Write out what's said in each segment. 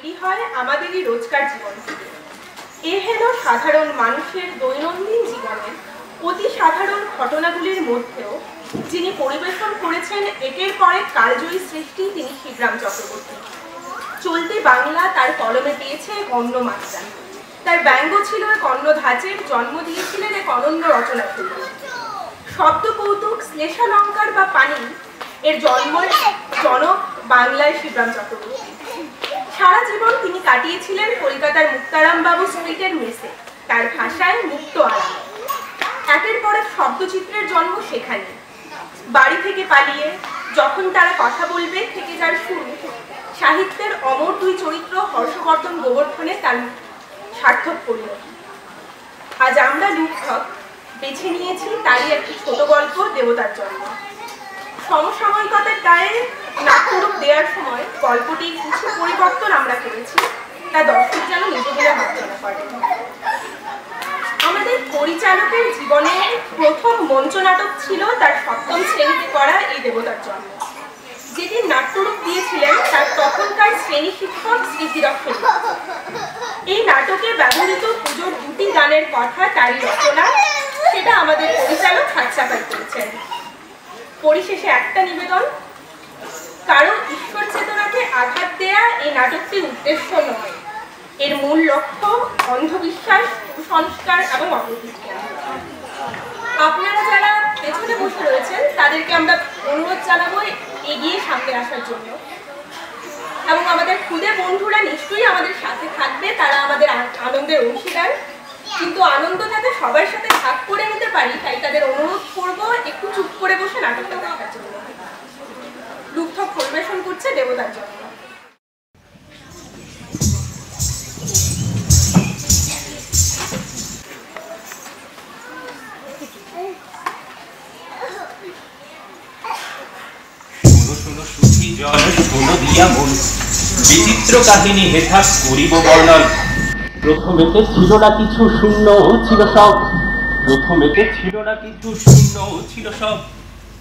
তৈরি হয় আমাদেরই রোজকার জীবন থেকে। এ হলো সাধারণ মানুষের দৈনন্দিন জীবনের অতি সাধারণ ঘটনাগুলির মধ্যেও যিনি পরিবেশন করেছেন একের পর এক কালজয়ী সৃষ্টি, তিনি শিবরাম চক্রবর্তী। চলতি বাংলা তার কলমে পেয়েছে এক অন্য মাত্রা। তার ব্যঙ্গ ছিল এক অন্য ধাঁচের, জন্ম দিয়েছিলেন এক অনন্য রচনা থেকে। শব্দ কৌতুক, শ্লেষালঙ্কার বা পানি এর জন্মের জনক বাংলায় শিবরাম চক্রবর্তী। সারা জীবন তিনি কাটিয়েছিলেন কলকাতার মুক্তারাম বাবু স্ট্রিটের মেসে, তার ভাষায় মুক্ত আরামে। একের পর এক শব্দচিত্রের জন্ম সেখানে। বাড়ি থেকে পালিয়ে যখন তারা কথা বলবে থেকে যার শুরু, সাহিত্যের অমর দুই চরিত্র হর্ষবর্ধন গোবর্ধনে তার সার্থক পরিণতি। আজ আমরা লুকথক বেছে নিয়েছি তারই একটি ছোট গল্প, দেবতার জন্ম। সমসাময়িকতার দায়ে নাট্যরূপ দেওয়ার সময় গল্পটির কিছু পরিবর্তন আমরা করেছি, তা দর্শক যেন নিজেদের আলোচনা করেন। আমাদের পরিচালকের জীবনে প্রথম মঞ্চনাটক ছিল তার ৭ম শ্রেণীতে করা এই দেবতার জন্ম। যেদিন নাট্যরূপ দিয়েছিলেন তার তখনকার শ্রেণী শিক্ষক স্মৃতিরক্ষ। এই নাটকে ব্যবহৃত পুজোর দুটি গানের কথা তারই রচনা, সেটা আমাদের পরিচালক হাতচাপাই করেছেন। পরিশেষে একটা নিবেদন, কারো ঈশ্বর চেতনাকে আঘাত দেয়া এই নাটকটির উদ্দেশ্য নয়। এর মূল লক্ষ্য অন্ধবিশ্বাস, কুসংস্কার এবং অপবিজ্ঞান। আপনারা যারা পেছনে বসে রয়েছেন তাদেরকে আমরা অনুরোধ জানাবো এগিয়ে সামনে আসার জন্য, এবং আমাদের খুদে বন্ধুরা নিশ্চয়ই আমাদের সাথে থাকবে, তারা আমাদের আনন্দের অংশীদার। কিন্তু আনন্দ যাতে সবার সাথে ভাগ করে নিতে পারি, তাই তাদের অনুরোধ করব একটু চুপ করে বসে নাটকটা দেখার জন্য। লুকথক পরিবেশন করছে দেবতার জন্য। বিচিত্র কাহিনী হেথা করিব বর্ণন। প্রথমেতে ছিল না কিছু, শূন্য ছিল সব। প্রথমেতে ছিল না কিছু, শূন্য ছিল সব।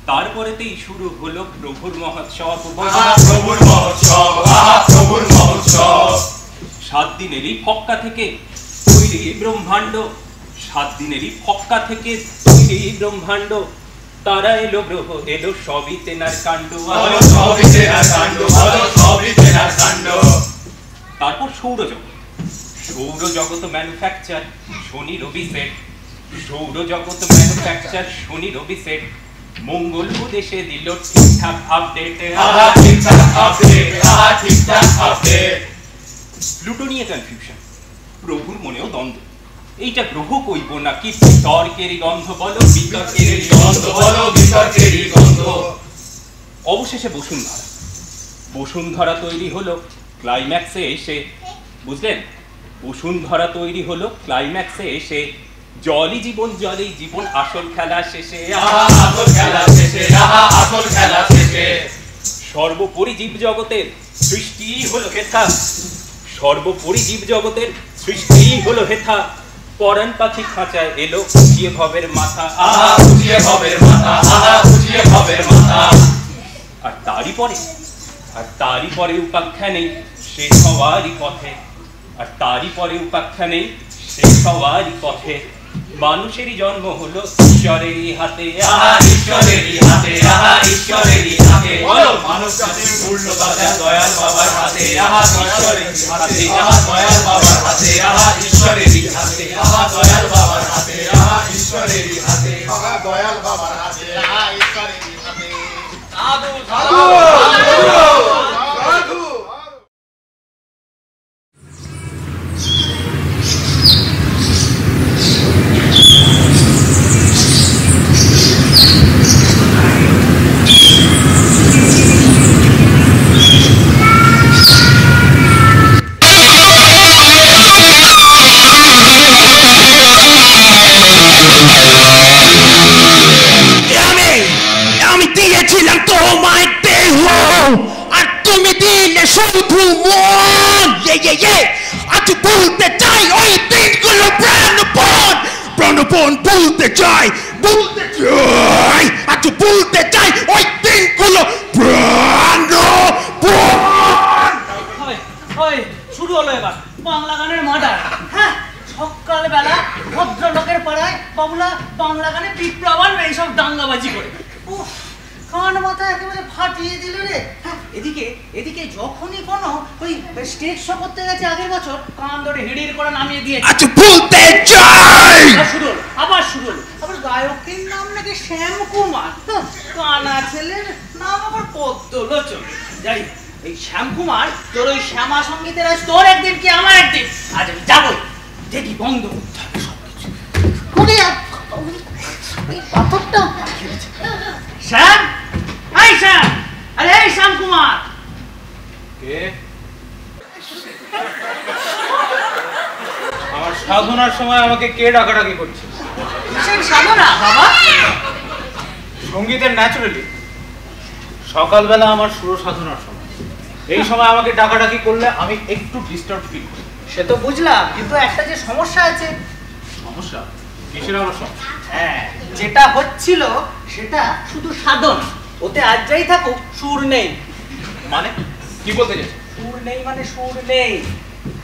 তারপরেতেই শুরু হলো প্রভুর মহোৎসব। প্রভুর মহোৎসব, প্রভুর মহোৎসব। 7 দিনেরই ফক্কা থেকে তৈরি ব্রহ্মাণ্ড। 7 দিনেরই ফক্কা থেকে তৈরি ব্রহ্মাণ্ড। তারা এলো, গ্রহ এলো, সবই তেনার কাণ্ড। তারপর সৌরজগৎ। সৌরজগৎ ম্যানুফ্যাকচার, শনি রবি সেট। সৌরজগৎ ম্যানুফ্যাকচার, শনি রবি সেট। মঙ্গল দেশে দিল ঠিকঠাক আপডেট। প্লুটো নিয়ে কনফিউশন, প্রভুর মনেও দ্বন্দ্ব। এইটা গ্রহ কইব নাকি বিতর্কেরই গন্ধ, বলো বিতর্কেরই গন্ধ, বলো বিতর্কেরই গন্ধ। অবশেষে বসুন্ধরা। বসুন্ধরা তৈরি হলো ক্লাইম্যাক্সে এসে, বুঝলেন? বসুন্ধরা তৈরি হলো ক্লাইম্যাক্সে এসে। জলই জীবন, জলেই জীবন, আসল খেলা শেষে। আসল খেলা শেষে, আসল খেলা শেষে। সর্বোপরি জীব জগতের সৃষ্টি হলো হেথা। সর্বোপরি জীব জগতের সৃষ্টি হলো হেথা। পরাণ পাখি খাঁচায় এলো, উঠিয়ে ভবের মাথা। উঠিয়ে ভবের মাথা, উঠিয়ে ভবের মাথা। আর তারই পরে উপাখ্যানেই শেষ হওয়ারই পথে। আর তারই পরে উপাখ্যানেই শেষ হওয়ারই পথে। মানুষেরই জন্ম হলো ঈশ্বরেরই হাতে। ঈশ্বরেরই হাতে, ঈশ্বরেরই হাতে। বলো মানুষ জাতির পূর্ণ বাধা দয়াল বাবার হাতে। ঈশ্বরেরই হাতে, দয়াল বাবার হাতে। ঈশ্বরেরই হাতে, দয়াল বাবার হাতে। ঈশ্বরেরই হাতে, দয়াল বাবার হাতে। ঈশ্বরেরই হাতে। সাধু সাধু সাধু। আমি দিয়েছিলাম তোমায় দেহ, আর তুমি দিলে শুধু মন। আজ বলতে চাই ওই দিনগুলো প্রাণপণ। প্রাণপণ বলতে চাই, বলতে চাই। আজ বলতে চাই ওই দিনগুলো প্রাণপণ। শুরু হলো এবার বাংলা গানের মার্ডার। হ্যাঁ, সকালবেলা ভদ্রলোকের পাড়ায় বাবুলা বাংলা গানে বিপ্লব আনবে এইসব দাঙ্গাবাজি করে। উফ, কান মাথা একেবারে ফাটিয়ে দিল রে। হ্যাঁ, এদিকে এদিকে যখনই কোনো ওই স্টেজ শো করতে গেছে আগের বছর, কান ধরে হিড়ির করে নামিয়ে দিয়েছে। আচ্ছা বলতে চাই শুরু হলো, আবার শুরু হলো। আবার গায়কের নাম নাকি শ্যাম কুমার, কানা ছেলের নাম আবার পদ্মলোচন। যাই হোক, এই শ্যাম কুমার তোর ওই শ্যামা সঙ্গীতের আজ তোর একদিন কি আমার একদিন, আজ আমি যাবই, দেখি বন্ধ করতে হবে সবকিছু। পাথরটা শ্যাম, এই শ্যাম, আরে এই শ্যাম কুমার। কে? আমার সাধনার সময় আমাকে কে ডাকাডাকি করছে? কিসের সাধনা বাবা? সঙ্গীতের ন্যাচুরালি সকালবেলা আমার সুর সাধনার সময়, এই সময় আমাকে ডাকাডাকি করলে আমি একটু ডিস্টার্ব ফিল করি। সে তো বুঝলাম, কিন্তু একটা যে সমস্যা আছে। সমস্যা? কিসের আবার সমস্যা? হ্যাঁ, যেটা হচ্ছিল সেটা শুধু সাধন, ওতে আজ যাই থাকুক সুর নেই। মানে কি বলতে চাইছো? সুর নেই মানে সুর নেই।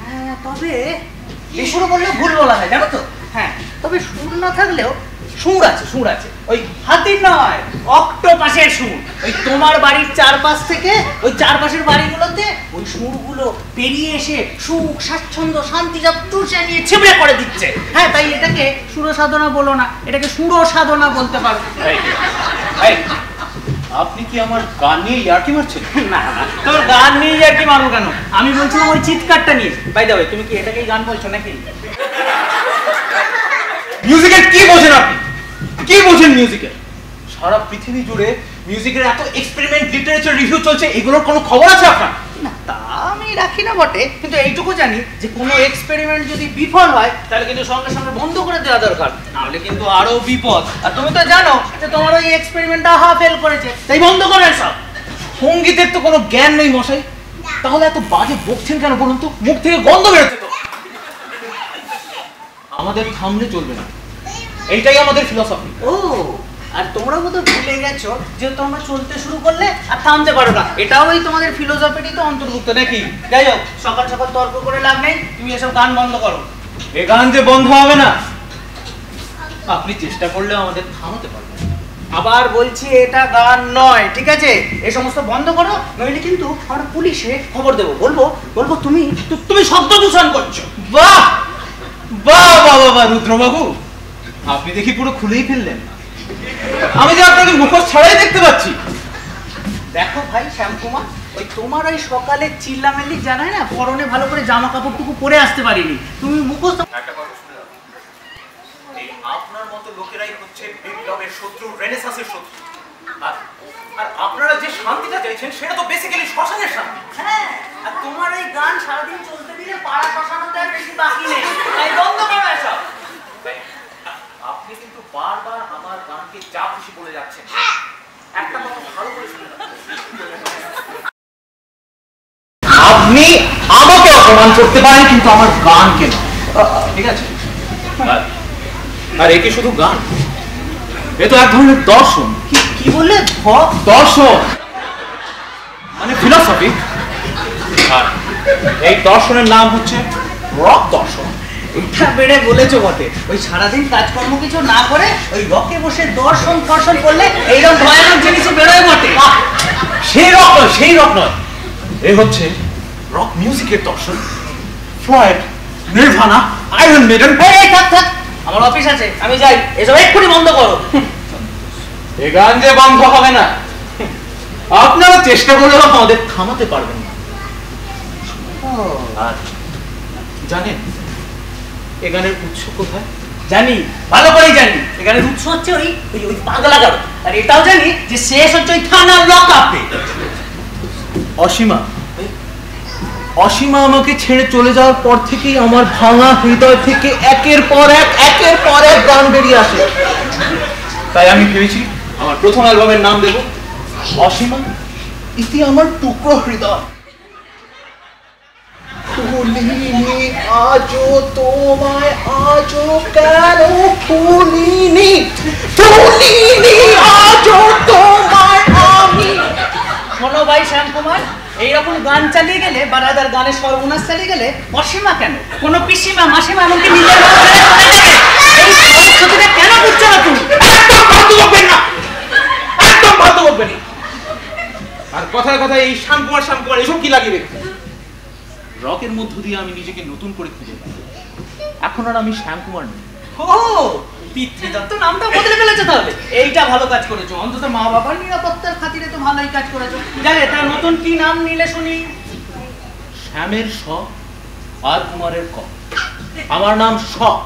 হ্যাঁ, তবে সুর বললে ভুল বলা হয় জানো তো। হ্যাঁ, তবে সুর না থাকলেও সুর আছে, সুর আছে। ওই হাতির নয়, অক্টোপাসের সুর। ওই তোমার বাড়ির চারপাশ থেকে ওই চারপাশের বাড়িগুলোতে ওই সুরগুলো পেরিয়ে এসে সুখ স্বাচ্ছন্দ্য শান্তি যা টুসে নিয়ে ছিবড়ে করে দিচ্ছে। হ্যাঁ, তাই এটাকে সুর সাধনা বলো না, এটাকে সুর সাধনা বলতে পারো। আপনি কি আমার গান নিয়ে ইয়ার্কি মারছেন? না না, তোমার গান নিয়ে আর কি মারবো কেন? আমি বলছিলাম ওই চিৎকারটা নিয়ে। বাই দ্য ওয়ে, তুমি কি এটাকেই গান বলছো নাকি? মিউজিকের কি বোঝেন আপনি? কি বোঝেন মিউজিকের? সারা পৃথিবী জুড়ে মিউজিকের এত এক্সপেরিমেন্ট লিটারেচার রিভিউ চলছে, এগুলোর কোনো খবর আছে আপনার? না, তা আমি রাখি না বটে, কিন্তু এইটুকু জানি যে কোনো এক্সপেরিমেন্ট যদি বিফল হয় তাহলে কিন্তু সঙ্গে সঙ্গে বন্ধ করে দেওয়া দরকার, নাহলে কিন্তু আরো বিপদ। আর তুমি তো জানো যে তোমার ওই এক্সপেরিমেন্টটা ফেল করেছে, তাই বন্ধ করে সব। সঙ্গীতের তো কোনো জ্ঞান নেই মশাই, তাহলে এত বাজে বকছেন কেন বলুন তো? মুখ থেকে গন্ধ বেরোচ্ছে তো। আমাদের থামলে চলবে না, এইটাই আমাদের ফিলসফি। ও, আর তোমরা বোধহয় ভুলে গেছো যে তোমরা চলতে শুরু করলে আর থামতে পারো না, এটাও ওই তোমাদের ফিলোসফিরই তো অন্তর্ভুক্ত নাকি? যাই হোক, সকাল সকাল তর্ক করে লাভ নেই, তুমি এসব গান বন্ধ করো। এ গান যে বন্ধ হবে না, আপনি চেষ্টা করলেও আমাদের থামাতে পারবেন। আবার বলছি, এটা গান নয়, ঠিক আছে? এই সমস্ত বন্ধ করো, নইলে কিন্তু আমরা পুলিশে খবর দেবো। বলবো তুমি শব্দ দূষণ করছো। বাহ বাহ বাহ বাহ, রুদ্রবাবু আপনি দেখি পুরো খুলেই ফেললেন। আমি যে আপনাকে মুখোশ ছাড়াই দেখতে পাচ্ছি। দেখো ভাই শ্যামকুমার, ওই তোমার ওই সকালে চিল্লামেল্লি জানায় না, পরনে ভালো করে জামা কাপড়টুকু পরে আসতে পারিনি, তুমি মুখোশ। একটা কথা শুনে রাখুন, এই আপনার মতো লোকেরাই হচ্ছে বিপ্লবের শত্রু, রেনেসাসের শত্রু। আর আপনারা যে শান্তিটা চাইছেন সেটা তো বেসিক্যালি শ্মশানের শান্তি। হ্যাঁ, আর তোমার এই গান সারাদিন চলতে দিলে পাড়া শ্মশানতে আর বেশি বাকি নেই, তাই বন্ধ করো এসব। আপনি কিন্তু বারবার আমার গানকে যা খুশি বলে যাচ্ছেন। একটা কথা ভালো করে শুনে রাখুন, আপনি আমাকে অপমান করতে পারেন কিন্তু আমার গানকে না, ঠিক আছে? আর একে শুধু গান, এ তো এক ধরনের দর্শন। কি বললে? দর্শন মানে ফিলসফি। আর এই দর্শনের নাম হচ্ছে রক দর্শন। এটা বেড়ে বলেছো বটে, ওই সারাদিন কাজকর্ম কিছু না করে ওই রকে বসে দর্শন ফর্শন করলে এইরকম ভয়ানক জিনিসই বেরোয় বটে। সেই রক নয়, এ হচ্ছে রক মিউজিকের দর্শন। Floyd, Nirvana, Iron Maiden. এই থাক, আমার অফিস আছে, আমি যাই, এসব এক্ষুনি বন্ধ করো। এ গান যে বন্ধ হবে না, আপনারা চেষ্টা করলেও আমাদের থামাতে পারবেন না। আর জানেন এ গানের উৎস কোথায়? জানি, ভালো করেই জানি। এখানে উৎস হচ্ছে ওই পাগলা গারো, আর এটাও জানি যে শেষ হচ্ছে ওই থানার লকআপে। অসীমা আমাকে ছেড়ে চলে যাওয়ার পর থেকেই আমার ভাঙা হৃদয় থেকে একের পর এক গান বেরিয়ে আসে। তাই আমি ভেবেছি আমার প্রথম অ্যালবামের নাম দেব অসীমা ইতি আমার টুকরো হৃদয়। আজও তোমায় আজও কেন ভুলিনি, আজও তোমায় আমি। শোনো ভাই শ্যামকুমার, এইরকম গান চালিয়ে গেলে বা রাজার গানের সর্বনাশ চালিয়ে গেলে অসীমা কেন, কোনো পিসিমা মাসিমা এমনকি নিজের ক্ষতিটা কেন বুঝছো না তুমি? একদম ফালতু বকবেন না, একদম ফালতু বকবেন না। আর কথায় কথায় এই শ্যামকুমার এসব কি লাগিয়ে রেখেছে? রকের মধ্য দিয়ে আমি নিজেকে নতুন করে খুঁজে পাই। এখন আর আমি শ্যামকুমার নই। ও পিতৃদত্ত নামটা বদলে ফেলেছো তাহলে। এইটা ভালো কাজ করেছো, অন্তত মা বাবার নিরাপত্তার খাতিরে তো ভালোই কাজ করেছো। জানে তার নতুন কি নাম নিলে শুনি? শ্যামের শ আর কুমারের ক। আমার নাম শক।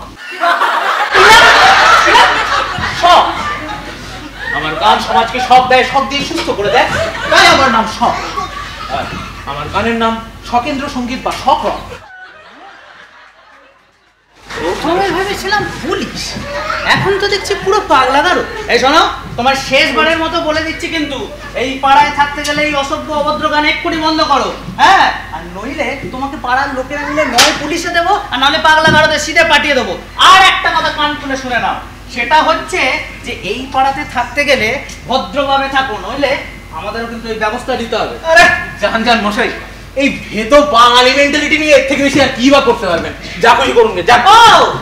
শক। আমার গান সমাজকে শক দেয়, শক দিয়ে সুস্থ করে দেয়, তাই আমার নাম শক। আর আমার গানের নাম শকেন্দ্র সঙ্গীত বা শক রক। প্রথমে ভেবেছিলাম পুলিশ, এখন তো দেখছি পুরো পাগলা দারু। এই শোনো, তোমার শেষবারের মতো বলে দিচ্ছি কিন্তু এই পাড়ায় থাকতে গেলে এই অসভ্য অভদ্র গান এক্ষুনি বন্ধ করো, হ্যাঁ? আর নইলে তোমাকে পাড়ার লোকেরা মিলে নয় পুলিশে দেবো আর নাহলে পাগলা গারোদের সিধে পাঠিয়ে দেবো। আর একটা কথা কান খুলে শুনে নাও, সেটা হচ্ছে যে এই পাড়াতে থাকতে গেলে ভদ্রভাবে থাকো, নইলে আমাদেরও কিন্তু এই ব্যবস্থা দিতে হবে। আরে জান মশাই, এই ভেতো বাঙালি মেন্টালিটি নিয়ে এর থেকে বেশি আর কি বা করতে পারবেন? যা খুশি করুন গে, যা। ও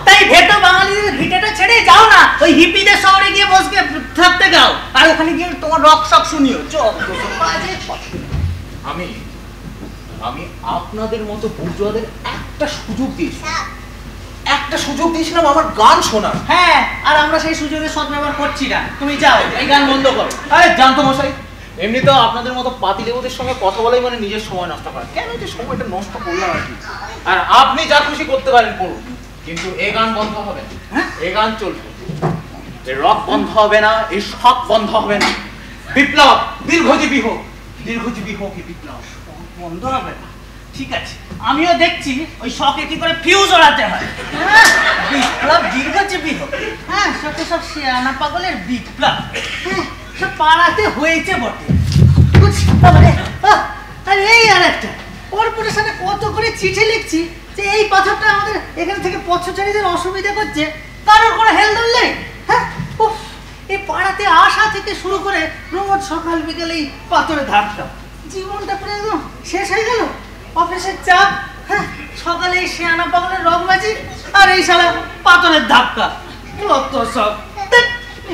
তাই ভেটো বাঙালিদের ভিটেটা ছেড়ে যাও না, ওই হিপিদের শহরে গিয়ে বসকে থাকতে যাও, আর ওখানে গিয়ে তোমার রক শক শুনিও। আমি আপনাদের মতো বুর্জোয়াদের একটা সুযোগ দিয়েছিলাম আমার গান শোনার। হ্যাঁ, আর আমরা সেই সুযোগের সদ্ব্যবহার করছি না। তুমি যাও, এই গান বন্ধ করো। আরে জানতো মশাই, এমনিতেও আপনাদের মতো পাতিলেবুদের সঙ্গে কথা বলাই মানে নিজের সময় নষ্ট করা। কেন যে সময়টা নষ্ট করলাম আর কি? আর আপনি যা খুশি করতে পারেন করুন, কিন্তু এই গান বন্ধ হবে না। হ্যাঁ, এই গান চলবে, এই রক বন্ধ হবে না, এই শক বন্ধ হবে না। বিপ্লব দীর্ঘজীবী হোক, দীর্ঘজীবী হোক এই বিপ্লব। বন্ধ হবে না, ঠিক আছে। আমিও দেখছি ওই শখে কি করে ফিউজ ওড়াতে হয়। হ্যাঁ, বিপ্লব দীর্ঘজীবী হোক। হ্যাঁ, শখে সব শিয়ানা পাগলের বিপ্লব। হ্যাঁ, সব পাড়াতে হয়েছে বটে। আর এই আর একটা কর্পোরেশনে কত করে চিঠি লিখছি যে এই পাথরটা আমাদের এখান থেকে পথচারীদের অসুবিধা করছে, কারোর কোনো হেলদোল নেই। হ্যাঁ, এই পাড়াতে আসা থেকে শুরু করে রোজ সকাল বিকেলে এই পাথরে ধাক্কা, জীবনটা পুরো একদম শেষ হয়ে গেল। অফিসের চাপ, হ্যাঁ, সকালে এই শিয়ানা পাগলের রগবাজি, আর এই শালা পাথরের ধাক্কা। কত সব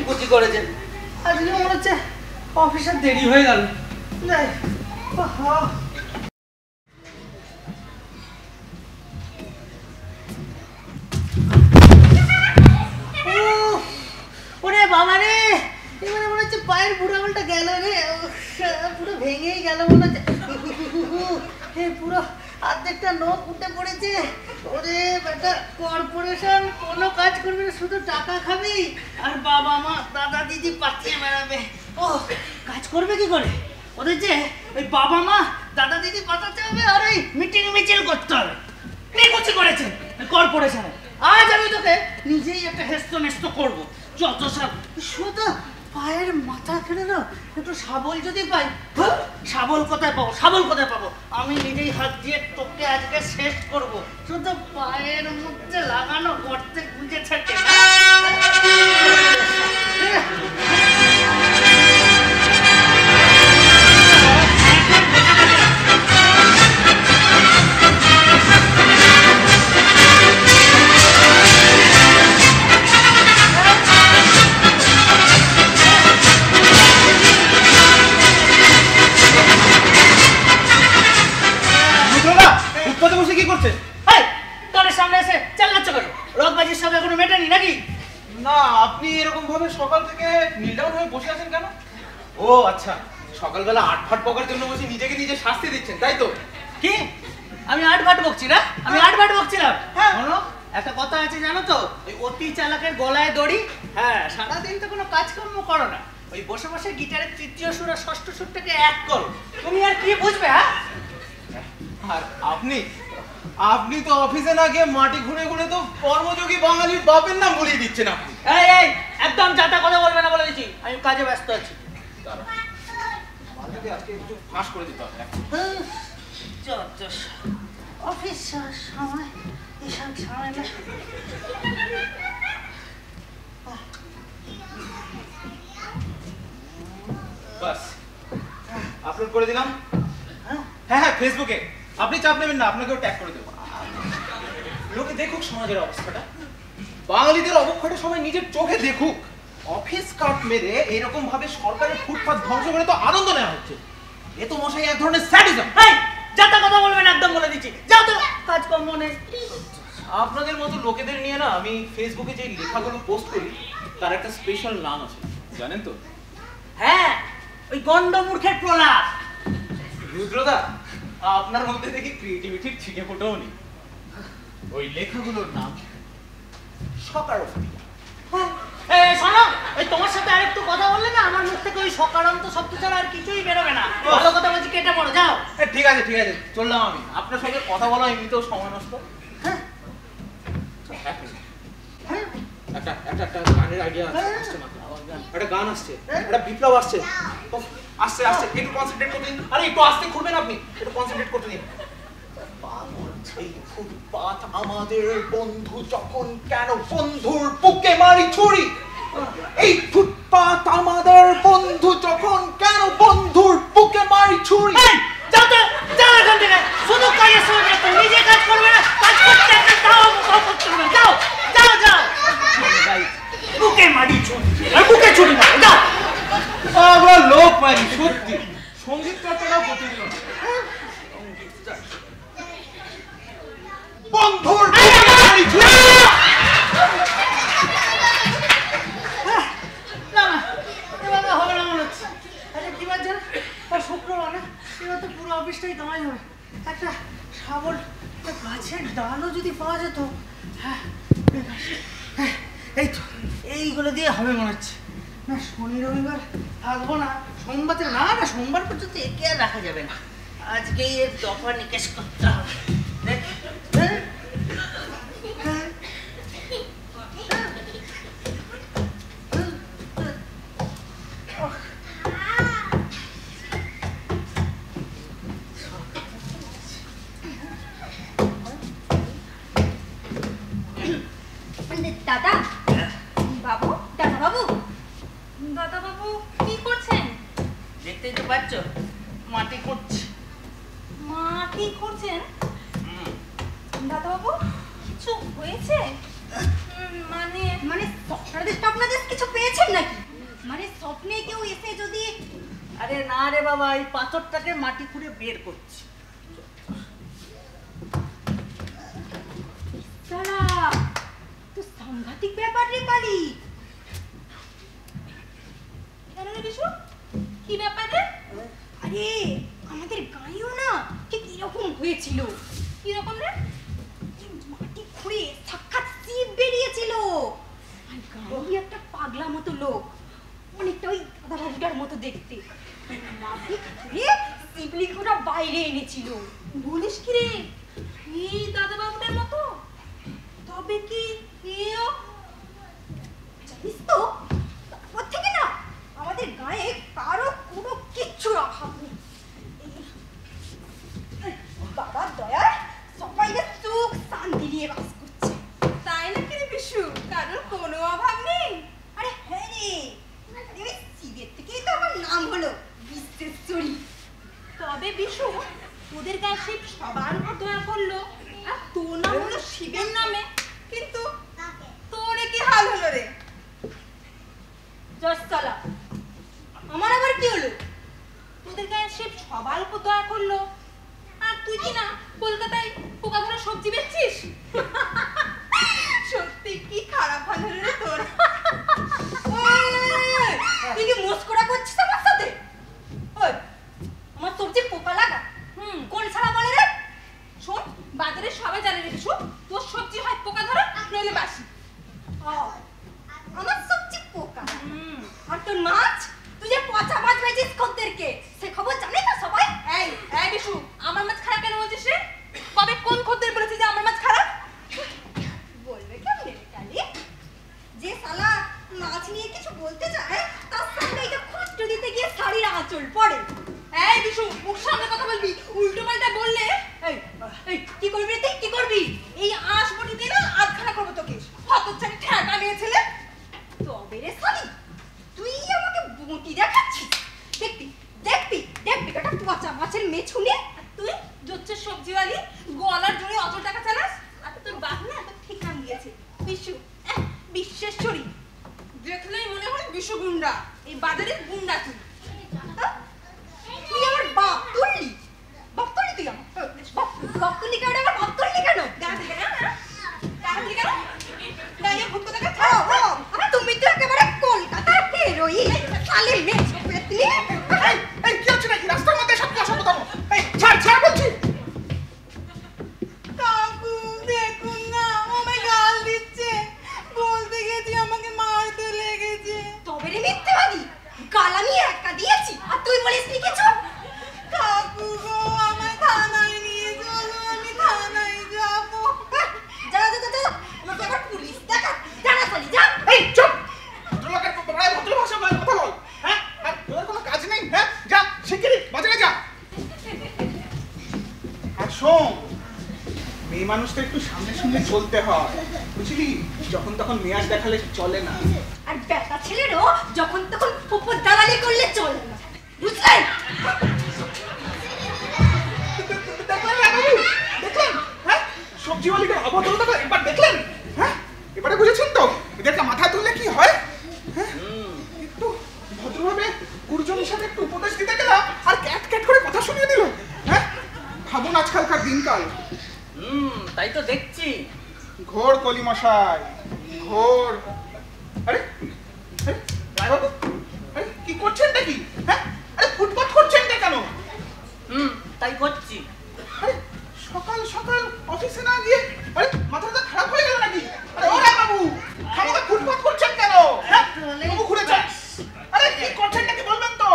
বুঝি করেছেন। আজকে মনে হচ্ছে অফিসে দেরি হয়ে গেল। ওরে বাবা রে, এবারে মনে হচ্ছে পায়ের বুড়ো আঙুলটা গেল রে, পুরো ভেঙেই গেল মনে হচ্ছে। পুরো অর্ধেকটা নখ উঠে পড়েছে। ওরে বেটা, কর্পোরেশন কোনো কাজ করবে না, শুধু টাকা খাবি আর বাবা মা দাদা দিদি পাঠিয়ে বেড়াবে। ও কাজ করবে কি করে? ওদের যে ওই বাবা মা দাদা দিদি পাঠাতে হবে আর ওই মিটিং মিছিল করতে হবে। নিকুচি করেছেন কর্পোরেশনে। আজ আমি তোকে নিজেই একটা হেস্ত নেস্ত করবো। যত সব শুধু পায়ের মাথা ফেলে না, একটু শাবল যদি পাই। শাবল কোথায় পাবো, শাবল কোথায় পাবো? আমি নিজেই হাত দিয়ে তোকে আজকে শেষ করব। শুধু পায়ের মধ্যে লাগানো গর্তে গুঁজে থাকে। সকাল থেকে নীলডাউন হয়ে বসে আছেন কেন? ও আচ্ছা, সকালবেলা আটফাট বকার জন্য বসে নিজেকে নিজে শাস্তি দিচ্ছেন, তাই তো? কি আমি আটফাট বকছি না? আমি আটফাট বকছিলাম? হ্যাঁ, শোনো, একটা কথা আছে জানো তো, ওই অতি চালাকের গলায় দড়ি। হ্যাঁ, সারাদিন তো কোনো কাজকর্ম করো না, ওই বসে বসে গিটারের তৃতীয় সুর আর ষষ্ঠ সুরটাকে এক করো। তুমি আর কি বুঝবে? হ্যাঁ, আর আপনি তো অফিসে না গিয়ে মাটি ঘুরে ঘুরে তো কর্মযোগী বাঙালির বাপের নাম বলিয়ে দিচ্ছেন আপনি। এই একদম যাতা কথা বলবে না বলে দিচ্ছি, আমি কাজে ব্যস্ত আছি। আজকে একটু ফাঁস করে দিতে হবে। অফিস সময় এসব ঝামেলা। বাস আপলোড করে দিলাম। হ্যাঁ হ্যাঁ ফেসবুকে, আপনি চাপ নেবেন না, আপনাকেও ট্যাগ করে দেবো। লোকে দেখুক সমাজের অবস্থাটা, বাঙালিদের অবক্ষয়টা সবাই নিজের চোখে দেখুক। অফিস কাট মেরে এরকম ভাবে সরকারের ফুটপাত ধ্বংস করে তো আনন্দ নেওয়া হচ্ছে, এ তো মশাই এক ধরনের স্যাডিজম। যাতা কথা বলবেন একদম বলে দিচ্ছি, যাও তো কাজকর্ম নেই। আপনাদের মতো লোকেদের নিয়ে না আমি ফেসবুকে যে লেখাগুলো পোস্ট করি তার একটা স্পেশাল নাম আছে, জানেন তো? হ্যাঁ, ওই গন্ডমূর্খের প্রলাপ। রুদ্রদা, আপনার মধ্যে দেখি ক্রিয়েটিভিটির ছিটে ফোটাও নেই। ওই লেখাগুলোর নাম সকারোক্তি। শোনো, ওই তোমার সাথে আরেকটু কথা বললে না আমার মুখ থেকে ওই সকারান্ত শব্দ ছাড়া আর কিছুই বেরোবে না। ভালো কথা বলছি, কেটে পড়ো, যাও। ঠিক আছে ঠিক আছে, চললাম আমি। আপনার সঙ্গে কথা বলা এমনিতেও সময় নষ্ট। হ্যাঁ হ্যাঁ একটা গানের আইডিয়া আসছে মাত্র। একটা গান আসছে, একটা বিপ্লব আসছে। আসছে আসছে, একটু কনসেন্ট্রেট করতে দিন। আরে একটু আস্তে খুলবেন আপনি, একটু কনসেন্ট্রেট করতে দিন। এই ফুটপাত আমাদের বন্ধু, যখন কেন বন্ধুর বুকে মারি ছুরি। এই ফুটপাত আমাদের বন্ধু, যখন কেন বন্ধুর বুকে মারি ছুরি। যাও তো, যাও এখান থেকে। শুধু কাজের সময় ব্যস্ত, নিজে কাজ করবে না, কাজ করতে একটা দাও করতে হবে। যাও যাও যাও, বুকে মারি ছুরি, আর বুকে ছুরি মারো, যাও। আমরা লোক মারি সত্যি, সঙ্গীত চর্চাটাও করতে দিল না। বন্ধুর বুকে মারি ছুরি। না না, এবার তো হবে না মনে হচ্ছে। আচ্ছা কি বার জানো? শুক্রবার না, এবার তো পুরো অফিসটাই কামাই হবে। একটা শাবল, একটা গাছের ডালও যদি পাওয়া যেত। হ্যাঁ হ্যাঁ, এই তো এইগুলো দিয়ে হবে মনে হচ্ছে। না শনি রবিবার থাকবো না, সোমবার থেকে না না, সোমবার পর্যন্ত একে আর রাখা যাবে না। আজকেই এর দফা নিকেশ করতে হবে। দেখ, হ্যাঁ হ্যাঁ দাদা বাবু, দাদা বাবু, দাদা বাবু কি করছেন? দেখতেই তো পাচ্ছ, মাটি খুঁড়ছি। মাটি খুঁড়ছেন? দাদা বাবু কিছু হয়েছে? মানে মানে স্বপ্নাদেশ কিছু পেয়েছেন নাকি? মানে স্বপ্নে কেউ এসে যদি... আরে না রে বাবা, এই পাথরটাকে মাটি খুঁড়ে বের করছি। সারা তো সাংঘাতিক ব্যাপার রে কালি। কেন রে বিশু, কি ব্যাপার রে? আরে আমাদের গাঁয়েও না ঠিক এরকম হয়েছিল। কিরকম রে? মাটি খুঁড়ে সাক্ষাৎ শিব বেরিয়েছিল। আর গাঁয়ে একটা পাগলা মতো লোক, অনেকটা ওই দাদাবাবুটার মতো দেখতে, মাটি খুঁড়ে শিবলিঙ্গটা বাইরে এনেছিল। বলিস কি রে, এই দাদাবাবুটার মতো? তবে কি এও জানিস তো, তারপর থেকে না আমাদের গায়ে কারো কোনো কিচ্ছুর অভাব নেই। বাবার দয়ায় সবাই সুখ শান্তি নিয়ে বাস করছে। তাই নাকি রে বিশু, কারোর কোনো অভাব নেই? আরে হ্যাঁ রে, ওই শিবের থেকেই তো আমার নাম হলো বিশ্বেশ্বরী। তবে বিশু, তোদের গায়ে শিব সবার উপর দয়া করলো, আর তোর বাজারের গুন্ডা তুই। হ্যাঁ? তুই আমার বাপ তুললি? বাপ তুললি তুই আমার? বাপ তুললি কেন? আমার বাপ তুললি কেন? তুমি তো একেবারে কলকাতার হেরোইন। শালি মেয়ে পেতনি। এই কি হচ্ছে নাকি রাস্তার মধ্যে সব কি অসভ্যতম? এই ছাড় ছাড় বলছি। কাকু দেখুন না, আমায় গাল দিচ্ছে, বলতে গেছি আমাকে মারতে লেগেছে। তবে রে মিথ্যেবাদী, গাল আমি একা দিয়েছি আর তুই বলিস নি কিছু? কাকু গো, আমায় থানায় নিয়ে চলো, আমি থানায় যাবো। যা আমাকে আবার পুলিশ দেখা জানা চলি যা। এই চুপ! ভদ্রলোকের বড়াই ভদ্র ভাষা বলে কথা বল। হ্যাঁ? আর তোর কোনো কাজ নেই? হ্যাঁ? যা শিগগিরই বাজারে যা। আর শোন, মেয়ে মানুষ তো একটু সামনে সামনে চলতে হয়, বুঝলি? যখন তখন মেয়াজ দেখালে চলে না। আর বেটা ছেলেরও যখন তখন উপর দালালি করলে চলে না, বুঝলেন? দেখলেন না বাবু? দেখলেন? হ্যাঁ? সবজিওয়ালিকে অভদ্রতা একবার দেখলেন? হ্যাঁ? এবারে বুঝেছেন তো এদেরকে মাথায় তুললে কি হয়? হ্যাঁ? একটু ভদ্রভাবে গুরুজন হিসাবে একটু উপদেশ দিতে গেলাম আর ক্যাট ক্যাট করে কথা শুনিয়ে দিল। হ্যাঁ? ভাবুন আজকালকার দিনকাল। তাই তো দেখছি। ঘোর কলিমশাই, ঘোর। আরে আরে রায়বাবু, আরে কি করছেনটা কি? হ্যাঁ? আরে ফুটপাত করছেনটা কেন? তাই করছি। আরে সকাল সকাল অফিসে না গিয়ে আরে মাথাটা খারাপ হয়ে গেল নাকি? আরে ও রায়বাবু, খামোখা ফুটপাত করছেন কেন? হ্যাঁ? বাবু ঘুরে যান। আরে কি করছেন নাকি বলবেন তো?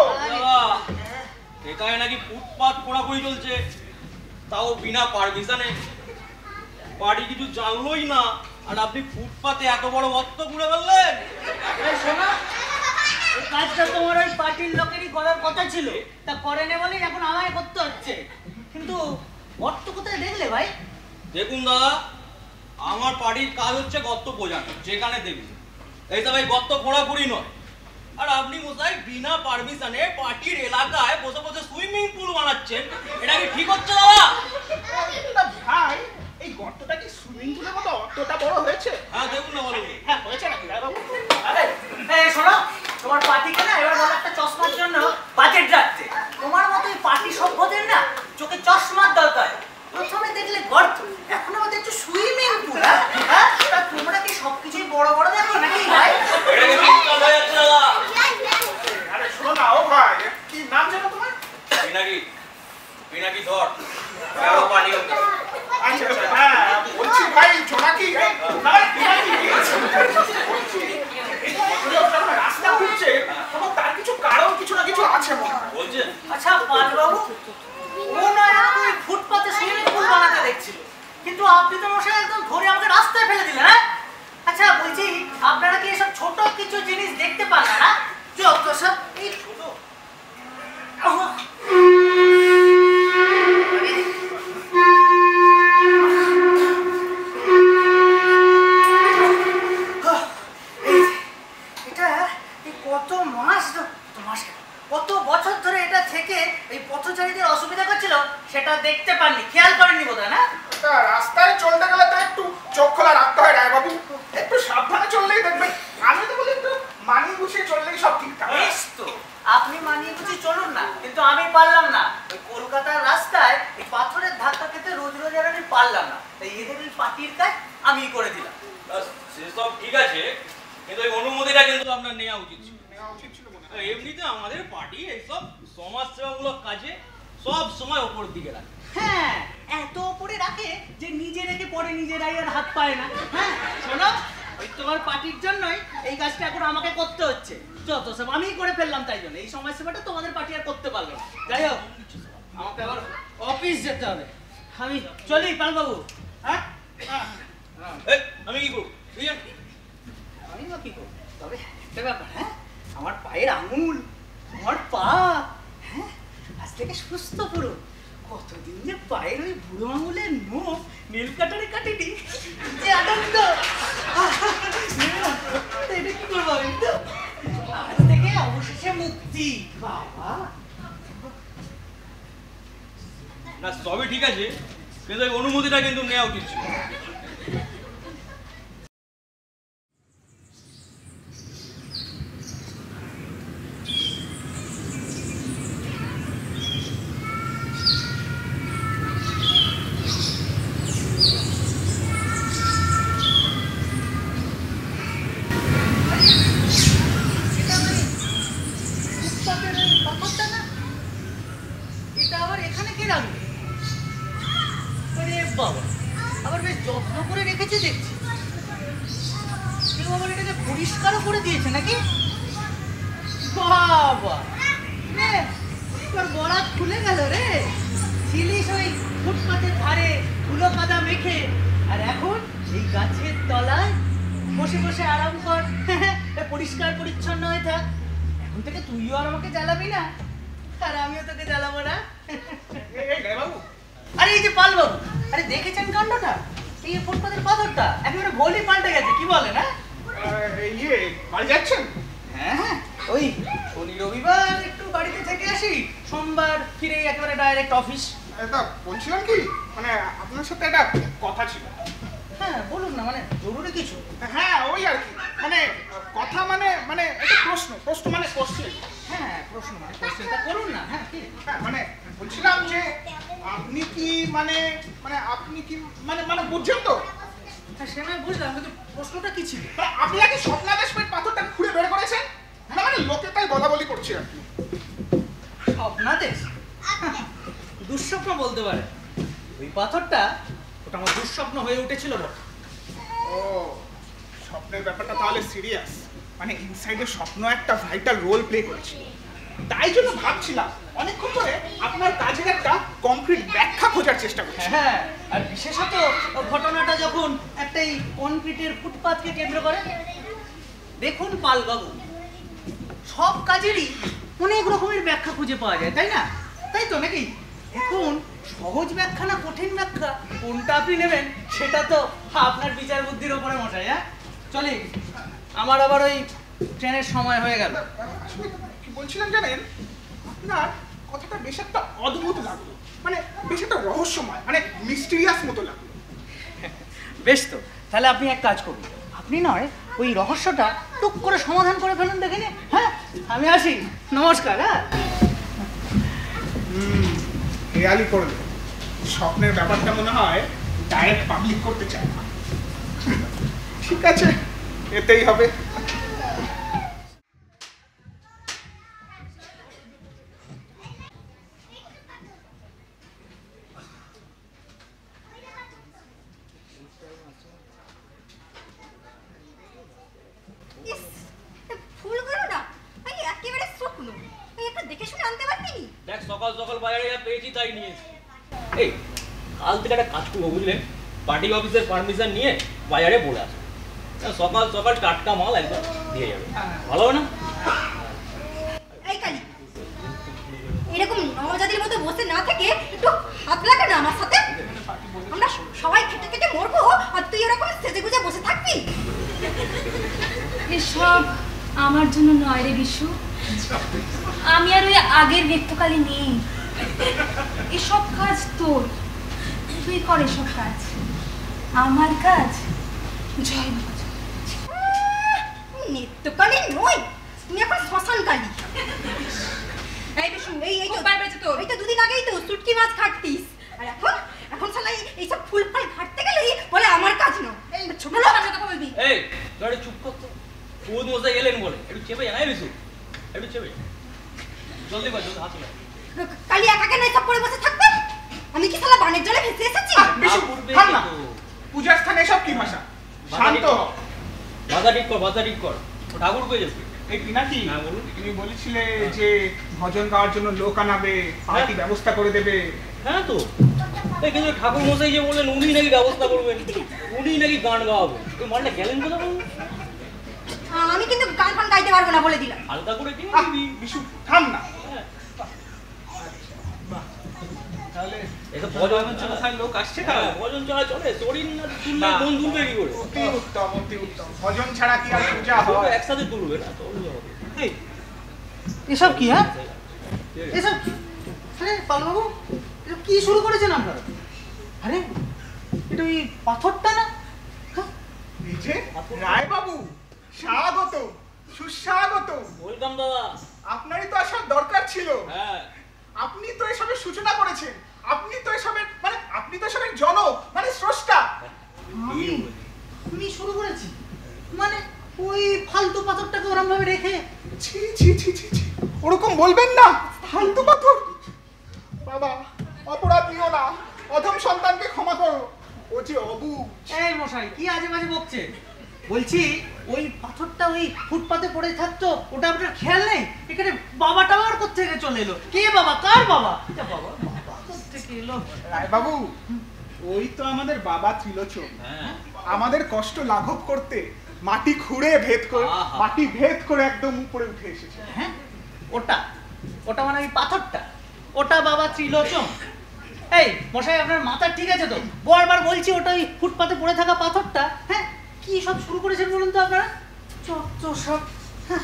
এখানে নাকি ফুটপাত খোঁড়াখুড়ি চলছে, তাও বিনা পারমিশনে। বাড়ি কিছু জানলোই না, আর আপনি ফুটপাতে এত বড় অর্থ ঘুরে ফেললেন। শোনো, এই কাজটা তোমার ওই পার্টির লোকেরই করার কথা ছিল, তা করেনি বলেই এখন আমায় করতে হচ্ছে। কিন্তু গর্ত কোথায় দেখলে ভাই? দেখুন দাদা, আমার বাড়ির কাজ হচ্ছে গর্ত বোঝানো, যেখানে দেখুন এইটা ভাই গর্ত খোঁড়াখুড়ি নয়। আর আপনি মশাই বিনা পারমিশনে পার্টির এলাকায় বসে বসে সুইমিং পুল বানাচ্ছেন, এটা কি ঠিক হচ্ছে দাদা? না ভাই, এই গর্তটা কি সুইমিং পুলের মতো অতটা বড় হয়েছে? হ্যাঁ দেখুন না বলুন। হ্যাঁ হয়েছে নাকি রায়বাবু? আরে এই শোনো, তোমার পার্টিকে না এবার বলে একটা চশমার জন্য বাজেট রাখতে। তোমার মতো এই পার্টি সভ্যদের না চোখে চশমার দরকার। প্রথমে দেখলে গর্ত, এখন আবার দেখছো সুইমিং পুল। হ্যাঁ, তা তোমরা কি সবকিছুই বড় বড় দেখো নাকি ভাই? এটা কি বিশাল হয়ে যাচ্ছে দাদা? আরে শোনো না ও ভাই, কি নাম জানো তোমার? পিনাকি ধর পানি হচ্ছে। আচ্ছা আচ্ছা, হ্যাঁ বলছি ভাই জোনাকি, না পিনাকি। রাস্তা ঘুরছে, তখন তার কিছু কারণ কিছু না কিছু আছে মনে হয়। বলছেন? আচ্ছা পালবাবু, ও নয় ওই ফুটপাতে সুইমিং পুল বানাতে দেখছিল, কিন্তু আপনি তো মশাই একদম ধরে আমাকে রাস্তায় ফেলে দিলেন। হ্যাঁ, আচ্ছা বলছি আপনারা কি এসব ছোট কিছু জিনিস দেখতে পান না? যত সব এই ছোট কত বছর ধরে এটা থেকে এই পথচারীদের অসুবিধা করছিল, সেটা দেখতে পাননি, খেয়াল করেননি বোধহয় না? রাস্তায় চলতে গেলে তো একটু চোখ খোলা রাখতে হয় রায়বাবু, একটু সাবধানে চললেই দেখবেন। আমি তো বলি একটু মানিয়ে গুছিয়ে চললেই সব ঠিকঠাক। বেশ তো, আপনি মানিয়ে গুছিয়ে চলুন না, কিন্তু আমি পারলাম না। ওই কলকাতার রাস্তায় এই পাথরের ধাক্কা খেতে রোজ রোজ আর আমি পারলাম না, তাই এদের এই পার্টির কাজ আমি করে দিলাম। সেসব ঠিক আছে, কিন্তু এই অনুমতিটা কিন্তু আপনার নেওয়া উচিত ছিল। নেওয়া উচিত ছিল মনে হয়। এমনিতে আমাদের পার্টি এইসব সমাজসেবামূলক কাজে সব সময় ওপর দিকে রাখে। হ্যাঁ, এত উপরে রাখে যে নিজে রেখে পরে নিজেরাই আর হাত পায় না। হ্যাঁ শোনো, ওই তোমার পার্টির জন্যই এই কাজটা এখন আমাকে করতে হচ্ছে। যত সব আমিই করে ফেললাম, তাই জন্য এই সমাজ সেবাটা তোমাদের পার্টি আর করতে পারবে না। যাই হোক, আমাকে আবার অফিস যেতে হবে, আমি চলি পালবাবু। হ্যাঁ, এই, আমি কি করবো? আমি বা কি করবো? তবে একটা ব্যাপার, হ্যাঁ আমার পায়ের আঙুল, আমার পা, হ্যাঁ আজ থেকে সুস্থ পুরো। কতদিন যে পায়ের ওই বুড়ো আঙুলের নখ নীল কাটারে কাটিনি, যে আনন্দ। এটা কি করবো আমি তো? আজ থেকে অবশেষে মুক্তি বাবা। না সবই ঠিক আছে, কিন্তু এই অনুমতিটা কিন্তু নেওয়া উচিত ছিল। পরিষ্কারও করে দিয়েছে নাকি? বাবা রে, তোর বরাত খুলে গেল রে। ছিলিস ওই ফুটপাতের ধারে ধুলো কাদা মেখে, আর এখন এই গাছের তলায় বসে বসে আরাম কর। পরিষ্কার পরিচ্ছন্ন হয়ে থাক। এখন থেকে তুইও আর আমাকে জ্বালাবি না, আর আমিও তোকে জ্বালাবো না। বাবু, আরে এই যে পাল বাবু, আরে দেখেছেন কাণ্ডটা? এই ফুটপাতের পাথরটা একেবারে ভোলই পাল্টে গেছে, কি বলেন? ইয়ে বাড়ি যাচ্ছেন? হ্যাঁ হ্যাঁ, ওই শনি রবিবার একটু বাড়িতে থেকে আসি, সোমবার ফিরে একেবারে ডাইরেক্ট অফিস। তা বলছিলাম কি, মানে আপনার সাথে একটা কথা ছিল। হ্যাঁ বলুন না, মানে জরুরি কিছু? হ্যাঁ ওই আর কি, মানে কথা মানে মানে একটা প্রশ্ন মানে কোশ্চেন। হ্যাঁ প্রশ্ন মানে কোশ্চেনটা করুন না। হ্যাঁ কি? হ্যাঁ মানে বলছিলাম যে আপনি কি মানে মানে আপনি কি মানে মানে বুঝছেন তো? হ্যাঁ সে নয় বুঝলাম, কিন্তু প্রশ্নটা কি ছিল? আপনি নাকি স্বপ্নাদেশ পেট পাথরটা খুঁড়ে বের করেছেন? না মানে লোকে তাই বলা বলি করছে আর কি। স্বপ্নাদেশ? দুঃস্বপ্ন বলতে পারে। ওই পাথরটা ওটা আমার দুঃস্বপ্ন হয়ে উঠেছিল বটে। ও স্বপ্নের ব্যাপারটা তাহলে সিরিয়াস, মানে ইনসাইডে স্বপ্ন একটা ভাইটাল রোল প্লে করেছিল। তাই জন্য ভাবছিলাম অনেকক্ষণ ধরে আপনার কাজের একটা কংক্রিট ব্যাখ্যা খোঁজার চেষ্টা করছি। হ্যাঁ, আর বিশেষত ঘটনাটা যখন একটা এই কনক্রিটের ফুটপাতকে কেন্দ্র করে। দেখুন পালবাবু, সব কাজেরই অনেক রকমের ব্যাখ্যা খুঁজে পাওয়া যায়, তাই না? তাই তো নাকি? এখন সহজ ব্যাখ্যা না কঠিন ব্যাখ্যা, কোনটা আপনি নেবেন সেটা তো আপনার বিচার বুদ্ধির ওপরে মশাই। হ্যাঁ চলি, আমার আবার ওই ট্রেনের সময় হয়ে গেল। আসলে কি বলছিলাম জানেন, আপনার কথাটা বেশ একটা অদ্ভুত লাগলো, মানে বেশ একটা রহস্যময়, মানে মিস্টিরিয়াস মতো লাগলো। বেশ তো, তাহলে আপনি এক কাজ করুন, আপনি নয় ওই রহস্যটা টুক করে সমাধান করে ফেলুন দেখে নে। হ্যাঁ আমি আসি, নমস্কার। হ্যাঁ হেয়ালি করলে স্বপ্নের ব্যাপারটা মনে হয় ডাইরেক্ট পাবলিক করতে চায় না। ঠিক আছে, এতেই হবে। ইস, এ ফুলগুলো না এই একেবারে শুকনো। এই একটা দেখে শুনে আনতে পারবি? দেখ সকাল সকাল বাজারে যা পেয়েছি তাই নিয়েছি। এই কাল থেকে একটা কাজ করবো বুঝলে, পার্টি অফিসের পারমিশন নিয়ে বাজারে বলে আসবো। সকাল সকাল টাটকা মাল একদম দিয়ে যাবে, ভালো হবে না? এই কালি, এরকম নবজাতির মতো বসে না থেকে একটু হাত লাগা না আমার সাথে। আমরা সবাই খেটে খেটে মরবো, আর তুই এরকম সেজে গুজে বসে থাকবি? এসব আমার জন্য নয় রে বিশু, আমি আর ওই আগের ব্যক্তকালে নেই। এসব কাজ তোর, তুই কর এসব কাজ। আমার কাজ জয় বাবা। নিত্যকালী নই, তুমি এখন শ্মশান কালী। এই বিশু, এই তো বাইরে তোর, এই তো দুদিন আগেই তো শুটকি মাছ ঘাটতিস, আর এখন এখন শালা এইসব ফুল ফল ঘাটতে গেলেই বলে আমার কাজ নয়। এই ছোট লোক কথা বলবি? এই গাড়ি চুপ কর তো, ফুদ মশাই এলেন বলে একটু চেপে জানাই বিশু, একটু চেপে জলদি কর, জলদি হাত লাগে। কালি একা কেন এসব করে বসে থাকবে? আমি কি শালা বানের জলে ভেসে এসেছি? বিশু, থাম না। পূজার স্থানে এসব কি ভাষা? শান্ত হ। বাধা ঠিক কর, বাধা ঠিক কর, ঠাকুর কই যাচ্ছে? এই পিনাকি, হ্যাঁ, বলুন। তুমি বলেছিলে যে ভজন গাওয়ার জন্য লোক আনাবে, পার্টি ব্যবস্থা করে দেবে। হ্যাঁ তো, এই কিন্তু ঠাকুর মশাই যে বললেন উনি নাকি ব্যবস্থা করবেন, উনি নাকি গান গাওয়াবেন, ওই মানটা গেলেন কোথা বলুন? আমি কিন্তু গান ফান গাইতে পারবো না বলে দিলাম। হালকা করে কি বিশু থাম না। তাহলে এটা ভজন চলার লোক আসছে, হ্যাঁ ভজন চলা চলে, শরীর না তুললে মন তুলবে কি করে? অতি উত্তম, অতি উত্তম। ভজন ছাড়া কি আর পূজা হয়? একসাথে তুলবে না তো হবে। এসব কি? হ্যাঁ এসব কি? আরে পালবাবু, এসব কি শুরু করেছেন আপনারা? আরে এটা ওই পাথরটা না? হ্যাঁ? এই যে রায় বাবু, স্বাগত, সুস্বাগত। ওয়েলকাম দাদা। আপনারই তো আসার দরকার ছিল। হ্যাঁ, আপনি তো এসবের সূচনা করেছেন, আপনি তো এসবের মানে আপনি তো এসবের জনক, মানে স্রষ্টা। আমি শুরু করেছি মানে ওই ফালতু পাথরটাকে ওরম ভাবে রেখে? ছি ছি ছি ছি ছি, ওরকম বলবেন না। ফালতু পাথর? বাবা, অপরাধ নিও না, অধম সন্তানকে ক্ষমা করো। ও যে অবু। এই মশাই কি আজে বাজে বকছে? বলছি ওই পাথরটা ওই ফুটপাতে পড়ে থাকতো, ওটা আপনার খেয়াল নেই? এখানে বাবাটা আবার কোত্থেকে চলে এলো? কে বাবা? কার বাবা? বাবা বাবা কোত্থেকে এলো? রায়বাবু, ওই তো আমাদের বাবা ত্রিলোচন। আমাদের কষ্ট লাঘব করতে মাটি খুঁড়ে ভেদ করে, মাটি ভেদ করে একদম উপরে উঠে এসেছে। হ্যাঁ, ওটা ওটা মানে ওই পাথরটা, ওটা বাবা ত্রিলোচন। এই মশাই, আপনার মাথা ঠিক আছে তো? বারবার বলছি ওটা ওই ফুটপাতে পড়ে থাকা পাথরটা। হ্যাঁ, কি সব শুরু করেছেন বলুন তো আপনারা? চত্ব সব। হ্যাঁ।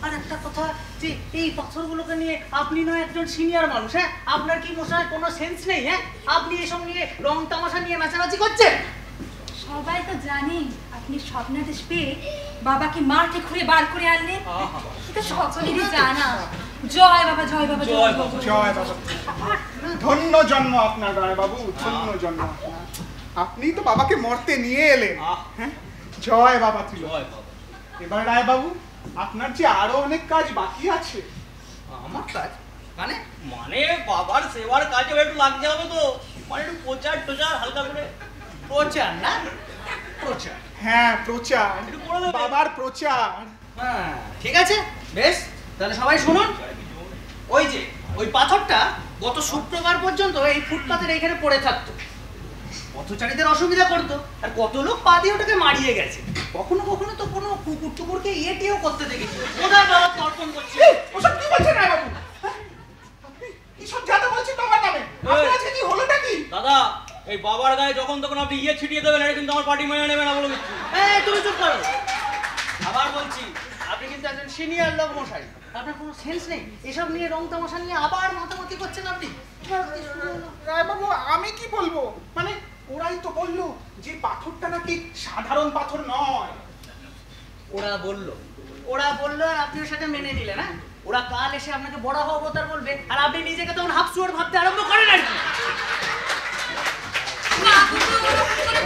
আর একটা কথা, যে এই পাথরগুলোকে নিয়ে আপনি নয় একজন সিনিয়র মানুষ, হ্যাঁ, আপনার কি মশাই কোনো সেন্স নেই? হ্যাঁ, আপনি এসব নিয়ে রং তামাশা নিয়ে নাচানাচি করছেন। সবাই তো জানে আপনি স্বপ্নাদেশ পেয়ে বাবাকে মাঠে ঘুরে বার করে আনলেন, এটা সকলেরই জানা। জয় বাবা, জয় বাবা, জয় বাবা, জয় বাবা। ধন্য জন্ম আপনার রায়বাবু, ধন্য জন্ম আপনার। আপনি তো বাবাকে মরতে নিয়ে এলেন। হ্যাঁ, জয় বাবা ত্রিলোচন। এবার রায়বাবু, আপনার যে আরো অনেক কাজ বাকি আছে। আমার কাজ মানে? মানে বাবার সেবার কাজে একটু লাগতে হবে তো, মানে একটু প্রচার টোচার হালকা করে। প্রচার না? প্রচার? হ্যাঁ, প্রচার, একটু করে দেবে। বাবার প্রচার। হ্যাঁ, ঠিক আছে, বেশ। তাহলে সবাই শুনুন, ওই যে ওই পাথরটা গত শুক্রবার পর্যন্ত এই ফুটপাতের এইখানে পড়ে থাকতো, পথচারীদের অসুবিধা করতো, আর কত লোক পা দিয়ে ওটাকে মারিয়ে গেছে। কখনো কখনো তো কোনো কুকুর টুকুরকে ইয়েটিও করতে দেখেছি। ওদের বাবা তর্পণ করছে। ওসব কি বলছেন রায়বাবু? আপনি এসব যাতা বলছেন তো আমার নামে। আপনার আজকে কি হলোটা কি? দাদা, এই বাবার গায়ে যখন তখন আপনি ইয়ে ছিটিয়ে দেবেন, এটা কিন্তু আমার পার্টি মেনে নেবে না বলে দিচ্ছি। এই তুমি চুপ করো। আবার বলছি, আপনি কিন্তু একজন সিনিয়র লোক মশাই, আপনার কোনো সেন্স নেই। এসব নিয়ে রং তামাশা নিয়ে আবার মাতামাতি করছেন আপনি। রায়বাবু, আমি কি বলবো? মানে ওরাই তো বললো যে পাথরটা নাকি সাধারণ পাথর নয়। ওরা বললো আর আপনি ওর সাথে মেনে নিলেন? হ্যাঁ, ওরা কাল এসে আপনাকে বড় অবতার বলবে, আর আপনি নিজেকে তখন হাফসুয়ার ভাবতে আরম্ভ করেন আর কি।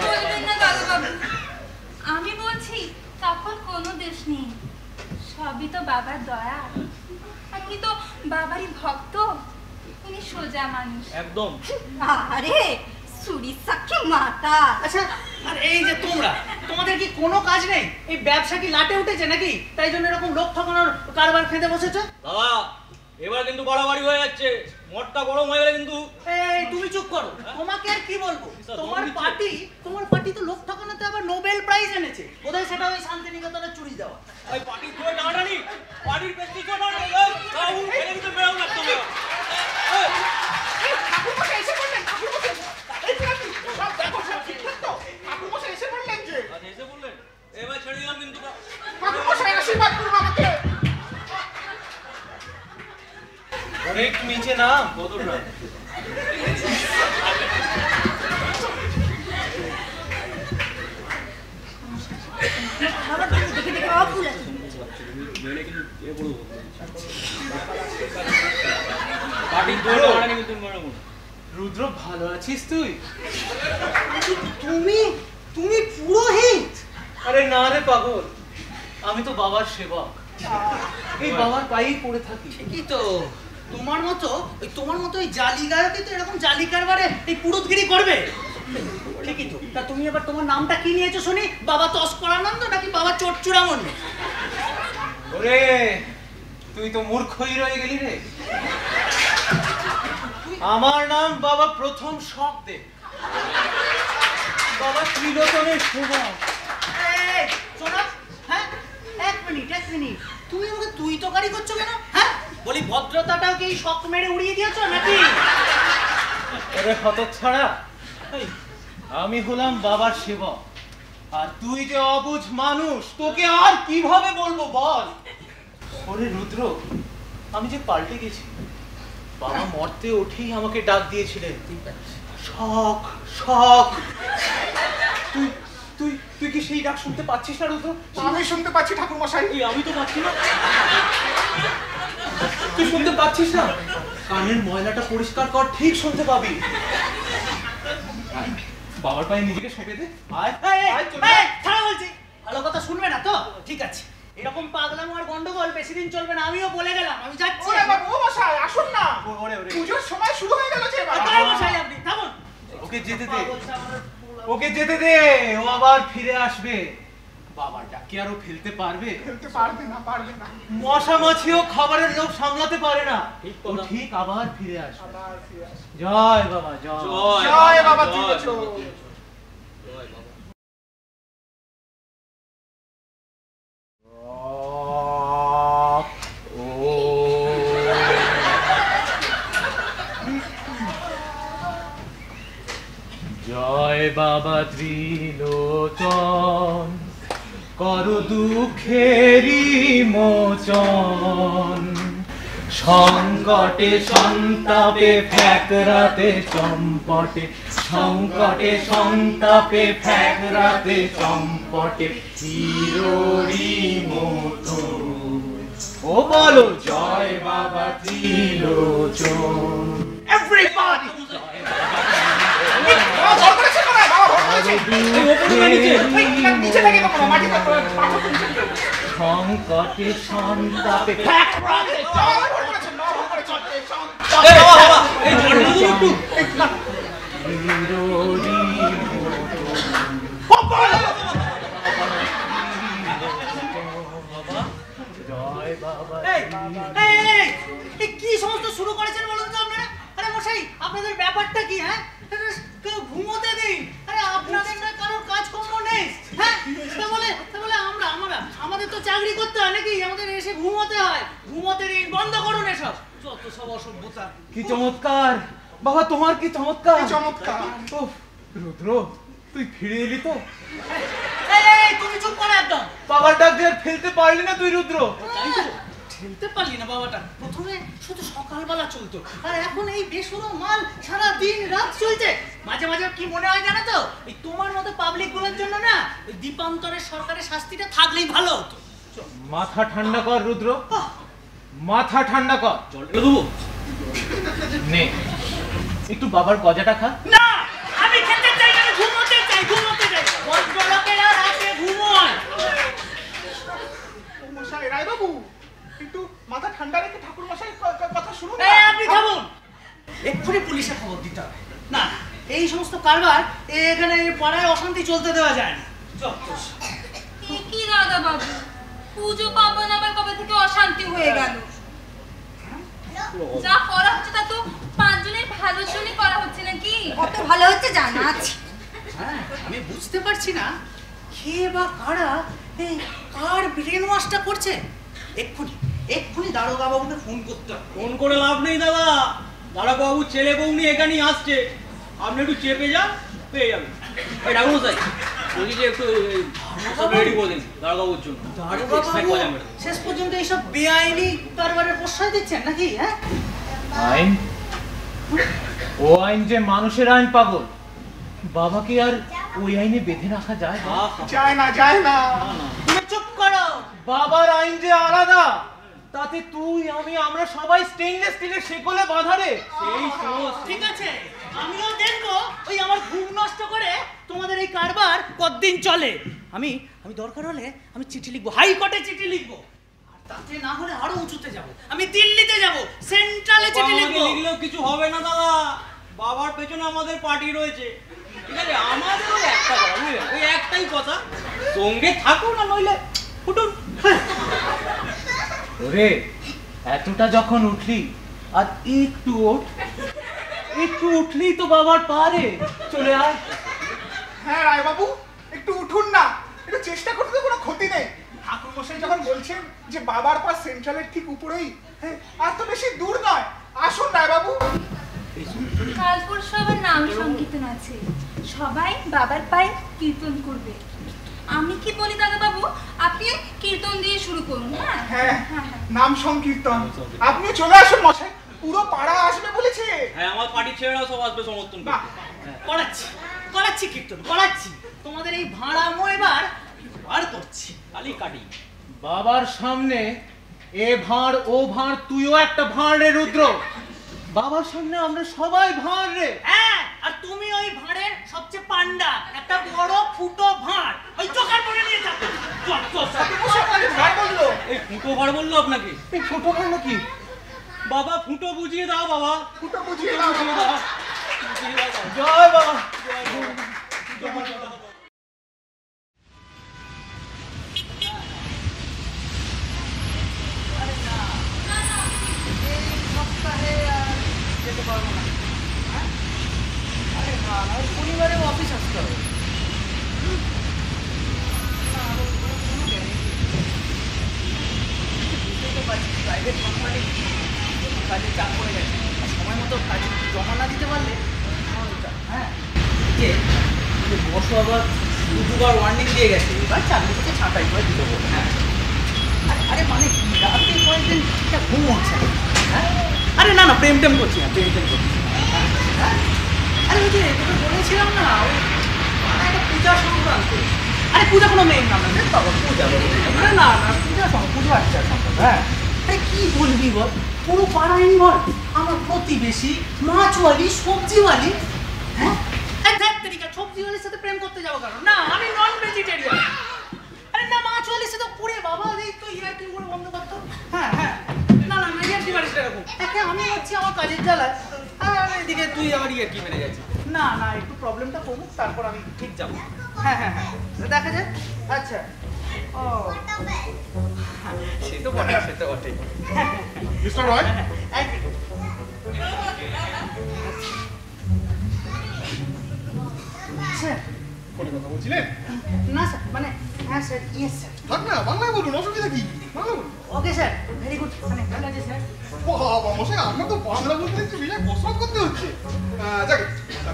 বলবেন না দাদা বাবু, আমি বলছি তখন কোনো দোষ নেই, সবই তো বাবার দয়া। আপনি তো বাবারই ভক্ত, উনি সোজা মানুষ একদম। আরে সুরির সাক্ষী মাতা। আচ্ছা, আর এই যে তোমাদের কি কোনো কাজ নেই? এই ব্যবসা কি লাটে উঠেছে নাকি, তাই জন্য এরকম লোক ঠকানোর কারবার ফেঁদে বসেছে? দাদা, এবার কিন্তু বাড়াবাড়ি হয়ে যাচ্ছে, মদটা গরম হয়ে গেলে কিন্তু। এই তুমি চুপ করো, তোমাকে আর কি বলবো? তোমার পার্টি তো লোক ঠকানোতে আবার নোবেল প্রাইজ এনেছে, বোধহয় সেটা ওই শান্তিনিকেতনের চুরি দেওয়া। ওই পার্টির ধরে টানাটানি, পার্টির পেছনে টানাটানি, রাহুল এখানে কিন্তু বেরো লাগতো না। ঠাকুরমশাই এসে বললেন, ঠাকুরমশাই এই যে আপনি সব দেখো, সব ঠিকঠাক তো? ঠাকুরমশাই এসে বললেন যে। আচ্ছা, এসে বললেন, এবার ছেড়ে দিলাম কিন্তু। ঠাকুরমশাই আশীর্বাদ করুন আমাকে। অনেক নিচে না বদলটা। দেখে দেখে বাবা ফুল আছে। পার্টির ধরে টানাটানি কিন্তু মারাবো না। রুদ্র, ভালো আছিস তুই? তুমি পুরোহিত? আরে না রে পাগল, আমি তো বাবার সেবক, এই বাবার পায়েই পড়ে থাকি। ঠিকই তো, তোমার মতো ওই জালি গায়কে তো এরকম জালি কারবারে এই পুরুতগিরি করবে। ঠিকই তো। তা তুমি এবার তোমার নামটা কি নিয়েছো শুনি? বাবা তস্করানন্দ নাকি বাবা চোটচূড়ামণি? ওরে, তুই তো মূর্খই রয়ে গেলি রে। আমার নাম বাবা প্রথম শক দে, বাবা ত্রিলোচনের সেবক। এই শোনো, হ্যাঁ, এক মিনিট, তুমি আমাকে তুই তো গাড়ি করছো কেন? হ্যাঁ, বলি ভদ্রতাটাও কি শক মেরে উড়িয়ে দিয়েছো নাকি? ওরে হতচ্ছাড়া, আমি হলাম বাবার সেবক, আর তুই যে অবুঝ মানুষ, তোকে আর কিভাবে বলবো বল? ওরে রুদ্র, আমি যে পাল্টে গেছি। বাবা মরতে উঠেই আমাকে ডাক দিয়েছিলেন, শক শক। তুই তুই তুই কি সেই ডাক শুনতে পাচ্ছিস না রুদ্র? আমি শুনতে পাচ্ছি ঠাকুরমশাই। আমি তো পাচ্ছি না। তুই শুনতে পাচ্ছিস না? কানের ময়লাটা পরিষ্কার কর, ঠিক শুনতে পাবি। বাবার পায়ে নিজেকে সঁপে দে। ছাড়া বলছি, ভালো কথা শুনবে না তো? ঠিক আছে, এরকম পাগলামো আর গন্ডগোল বেশি দিন চলবে না, আমিও বলে গেলাম, আমি যাচ্ছি। ওরে বাবা, ও মশাই আসুন না, পুজোর সময় শুরু হয়ে গেল যে। তাই মশাই আপনি থামুন, ওকে যেতে দে। ওকে যেতে দে, ও আবার ফিরে আসবে। বাবাটা কি আরো ফেলতে পারবে? ফেলতে পারবে না, পারবে না। মশা মাছিও খাবারের লোভ সামলাতে পারে না, ঠিক ও কথা। ঠিক আবার ফিরে আসবে। আবার ফিরে আসবে। জয় বাবা জয়। জয় বাবা ত্রিলোচন। জয় বাবা। জয় বাবা ত্রিলোচন, কর দুঃখেরি মোচন, সংকটে সন্তাপে ফ্যাকরাতে চম্পটে, সংকটে সন্তাপে ফ্যাকরাতে চম্পটে, চিররি মতো। ও বলো জয় বাবা ত্রিলোচন। Everybody! বাবা ভর করেছে না, বাবা ভর করেছে। নিচে লাগে না, মাটিতে পাথর তুলছে। সংকটে সন্তাপে বাবা ভর করেছে, বাবা ভর করেছে। এই বাবা, বাবা, এই ঝাড়টা তো একটু। চিররি জয় বাবা। এই কি সমস্ত শুরু করেছেন বলুন তো আপনারা? আরে মশাই, আপনাদের ব্যাপারটা কি? হ্যাঁ, কেউ ঘুমোতে দিন। আরে আপনাদের না কারোর কাজকর্ম নেই? হ্যাঁ, তাহলে আমাদের তো চাকরি করতে হয় নাকি? আমাদের এসে ঘুমোতে হয়। ঘুমোতে দিন, বন্ধ করুন এসব যত সব অসভ্যতা। কি চমৎকার বাবা, তোমার কি চমৎকার। কি চমৎকার। উফ, রুদ্র তুই ফিরে এলি তো? এই তুমি চুপ করো একদম। বাবার ডাক দিয়ে আর ফেলতে পারলি না তুই রুদ্র? ঠেলতে পারলি না বাবাটা। প্রথমে শুধু সকালবেলা চলতো, আর এখন এই বেসুরো মাল সারা দিন রাত চলছে। মাঝে মাঝে কি মনে হয় জানো তো, এই তোমার মতো পাবলিক গুলোর জন্য না ওই দ্বীপান্তরের সরকারের শাস্তিটা থাকলেই ভালো হতো। মাথা ঠান্ডা কর রুদ্র, মাথা ঠান্ডা কর। জল ঢেলে দেবো? নে একটু বাবার গজাটা খা। না, আমি খেতে চাই না, আমি ঘুমোতে চাই। ভদ্রলোকেরা রাতে ঘুমোয়। ও মশাই, রায়বাবু একটু মাথা ঠান্ডা রেখে ঠাকুর মশাই কথা শুনুন না। আপনি থামুন, এক্ষুনি পুলিশে খবর দিতে হবে। না, এই সমস্ত কারবার এখানে পাড়ায় অশান্তি চলতে দেওয়া যায় না। কি দাদা বাবু, পুজো পাবন আবার কবে থেকে অশান্তি হয়ে গেল? যা করা হচ্ছে তা তো 5 জনের ভালোর জন্য করা হচ্ছে নাকি? কত ভালো হচ্ছে জানা আছে। হ্যাঁ, আমি বুঝতে পারছি না কে বা কারা এই কার ব্রেন ওয়াশটা করছে। এক্ষুনি দারোগা বাবুকে ফোন করতে হবে। ফোন করে লাভ নেই দাদা, দাঁড়া বাবু ছেলে বউ নিয়ে এখানেই আসছে, আপনি একটু চেপে যান, পেয়ে যাবেন। এই ঠাকুর মশাই বলছি যে একটু রেডি করে দিন দাঁড়া বাবুর জন্য। দারোগা বাবু শেষ পর্যন্ত এইসব বেআইনি কারবারের প্রশ্রয় দিচ্ছেন নাকি? হ্যাঁ, আইন, ও আইন যে মানুষের আইন পাগল, বাবাকে আর ওই আইনে বেঁধে রাখা যায়? যায় না, যায় না। তুমি চুপ করো। বাবার আইন যে আলাদা, তাতে তুই আমি আমরা সবাই স্টেইনলেস স্টিলের শেকলে বাঁধা রে। সেই সমস্ত ঠিক আছে, আমিও দেখবো ওই আমার ঘুম নষ্ট করে তোমাদের এই কারবার কতদিন চলে। আমি দরকার হলে আমি চিঠি লিখবো, হাইকোর্টে চিঠি লিখবো। আর তাতে না হলে আরো উঁচুতে যাব, আমি দিল্লিতে যাব, সেন্ট্রালে চিঠি লিখবো। লিখলেও কিছু হবে না দাদা, বাবার পেছনে আমাদের পার্টি রয়েছে। ঠিক আছে, আমাদের ওই একটা কথা, বুঝলেন? ওই একটাই কথা, সঙ্গে থাকুন না নইলে ফুটুন। ওরে এতটা যখন উঠলি আর একটু উঠলেই তো বাবার পারে চলে আয়। হ্যাঁ রায়বাবু, একটু উঠুন না, একটু চেষ্টা করতে কোনো ক্ষতি নেই। ঠাকুর মশাই যখন বলছেন যে বাবার পা সেন্ট্রালের ঠিক উপরেই, হ্যাঁ, আর তো বেশি দূর নয়। আসুন রায়বাবু। কাল পরশু আবার নাম সংকীর্তন আছে, সবাই বাবার পায়ে কীর্তন করবে। আমি কি বলি দাদা বাবু, আপনি কীর্তন দিয়ে শুরু করুন। হ্যাঁ হ্যাঁ, নাম সংকীর্তন। আপনি চলে আসুন মশাই, পুরো পাড়া আসবে বলেছে। হ্যাঁ, আমার পার্টি ছেলেরাও সব আসবে সমর্থন বাহ, করতে। করাচ্ছি কীর্তন করাচ্ছি। তোমাদের এই ভাড়ামো এবার বার করছি, খালি কাটি। বাবার সামনে এ ভাঁড় ও ভাঁড়, তুইও একটা ভাঁড় রে রুদ্র। বাবার সামনে আমরা সবাই ভাঁড় রে। হ্যাঁ, আর তুমি ওই ভাঁড়ের সবচেয়ে পান্ডা, একটা বড় ফুটো ভাঁড়, ওই চোখার পরে নিয়ে যাবে। ভাই বললো এই ফুটো ভাড় বললো আপনাকে? এই ছোট ভাঁড় নাকি? বাবা ফুটো বুঝিয়ে দাও, বাবা ফুটো বুঝিয়ে দাও। বুঝিয়ে দাও। জয় বাবা, আরে না, এই সপ্তাহে আর যেতে পারবো না। হ্যাঁ? আরে না না, ওই শনিবারে অফিস আসতে হবে। না, আরো কোনো guarantee নেই। বুঝতেই তো পারছিস, প্রাইভেট কোম্পানি কাজে চাপ পড়ে গেছে। আর সময় মতো কাজ জমা না দিতে পারলে হ্যাঁ যে বসো আবার দুবার ওয়ার্নিং দিয়ে গেছে, এবার চাকরি থেকে ছাঁটাই করে দিতে বলে। হ্যাঁ আরে মানে কি, রাতে কয়েকদিন ঠিকঠাক ঘুম হচ্ছে না। হ্যাঁ আরে না না, প্রেম টেম করছি না, প্রেম টেম করছি না। হ্যাঁ আরে ওই যে তোকে বলেছিলাম না, ওই একটা পূজা সংক্রান্ত। আরে পূজা কোনো মেয়ের নাম না, বাবা পূজা না না না, পূজা পুজো আচ্ছা সংক্রান্ত। হ্যাঁ আরে কি বলবি বল, পুরো পাড়ায় বল আমার প্রতিবেশী মাছওয়ালি সবজিওয়ালি। হ্যাঁ সবজিওয়ালির সাথে প্রেম করতে যাবো কারণ না, আমি নন ভেজিটেরিয়ান। আরে না, মাছওয়ালির সাথে পুরে বাবা এই তো ইয়ার কি করে বন্ধ করতো। হ্যাঁ হ্যাঁ না না, ইয়ার কি মারিস এরকম? একে আমি হচ্ছি আমার কাজের জ্বালায়, আর এদিকে তুই আবার ইয়ার কি মেরে যাচ্ছিস। না না, একটু প্রবলেমটা কমুক তারপর আমি ঠিক যাবো। হ্যাঁ হ্যাঁ হ্যাঁ, দেখা যায়। আচ্ছা ও সে তো বটে, সে তো বটে। মিস্টার রয়, স্যার ফোনে কথা বলছিলেন? না স্যার, মানে হ্যাঁ স্যার, ইয়েস স্যার। থাক না, বাংলায় বলুন, অসুবিধা কি? বাংলা বলুন। ওকে স্যার, ভেরি গুড, মানে ভালো আছে স্যার। বাবা মশাই, আপনার তো বাংলা বলতে একটু বিরাট কসরত করতে হচ্ছে। যাকে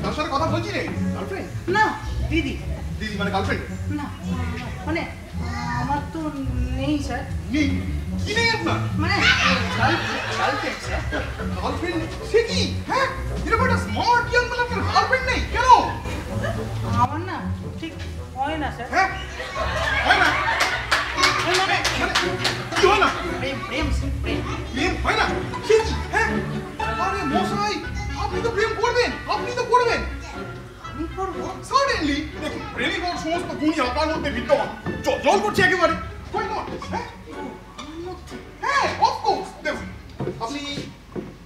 তার সাথে কথা বলছি রে, গার্লফ্রেন্ড? না দিদি। দিদি মানে গার্লফ্রেন্ড? না মানে আমার তো নেই স্যার। নেই? কি নেই আপনার? মানে গার্লফ্রেন্ড স্যার। গার্লফ্রেন্ড? সে কি? হ্যাঁ, এরকম একটা স্মার্ট ইয়াং ম্যান, আপনার গার্লফ্রেন্ড নেই কেন? আমার না ঠিক হয় না স্যার। হ্যাঁ হয় না? মানে কি হয় না? প্রেম প্রেম প্রেম প্রেম হয় না? সে কি? হ্যাঁ, আরে মশাই, আপনি তো প্রেম করবেন, আপনি তো করবেন। আমি করবো? সার্টেনলি। দেখুন, প্রেমিক হওয়ার সমস্ত গুণই আপনার মধ্যে বিদ্যমান। জল করছে একেবারে। Why not? হ্যাঁ হ্যাঁ, অফকোর্স। দেখুন, আপনি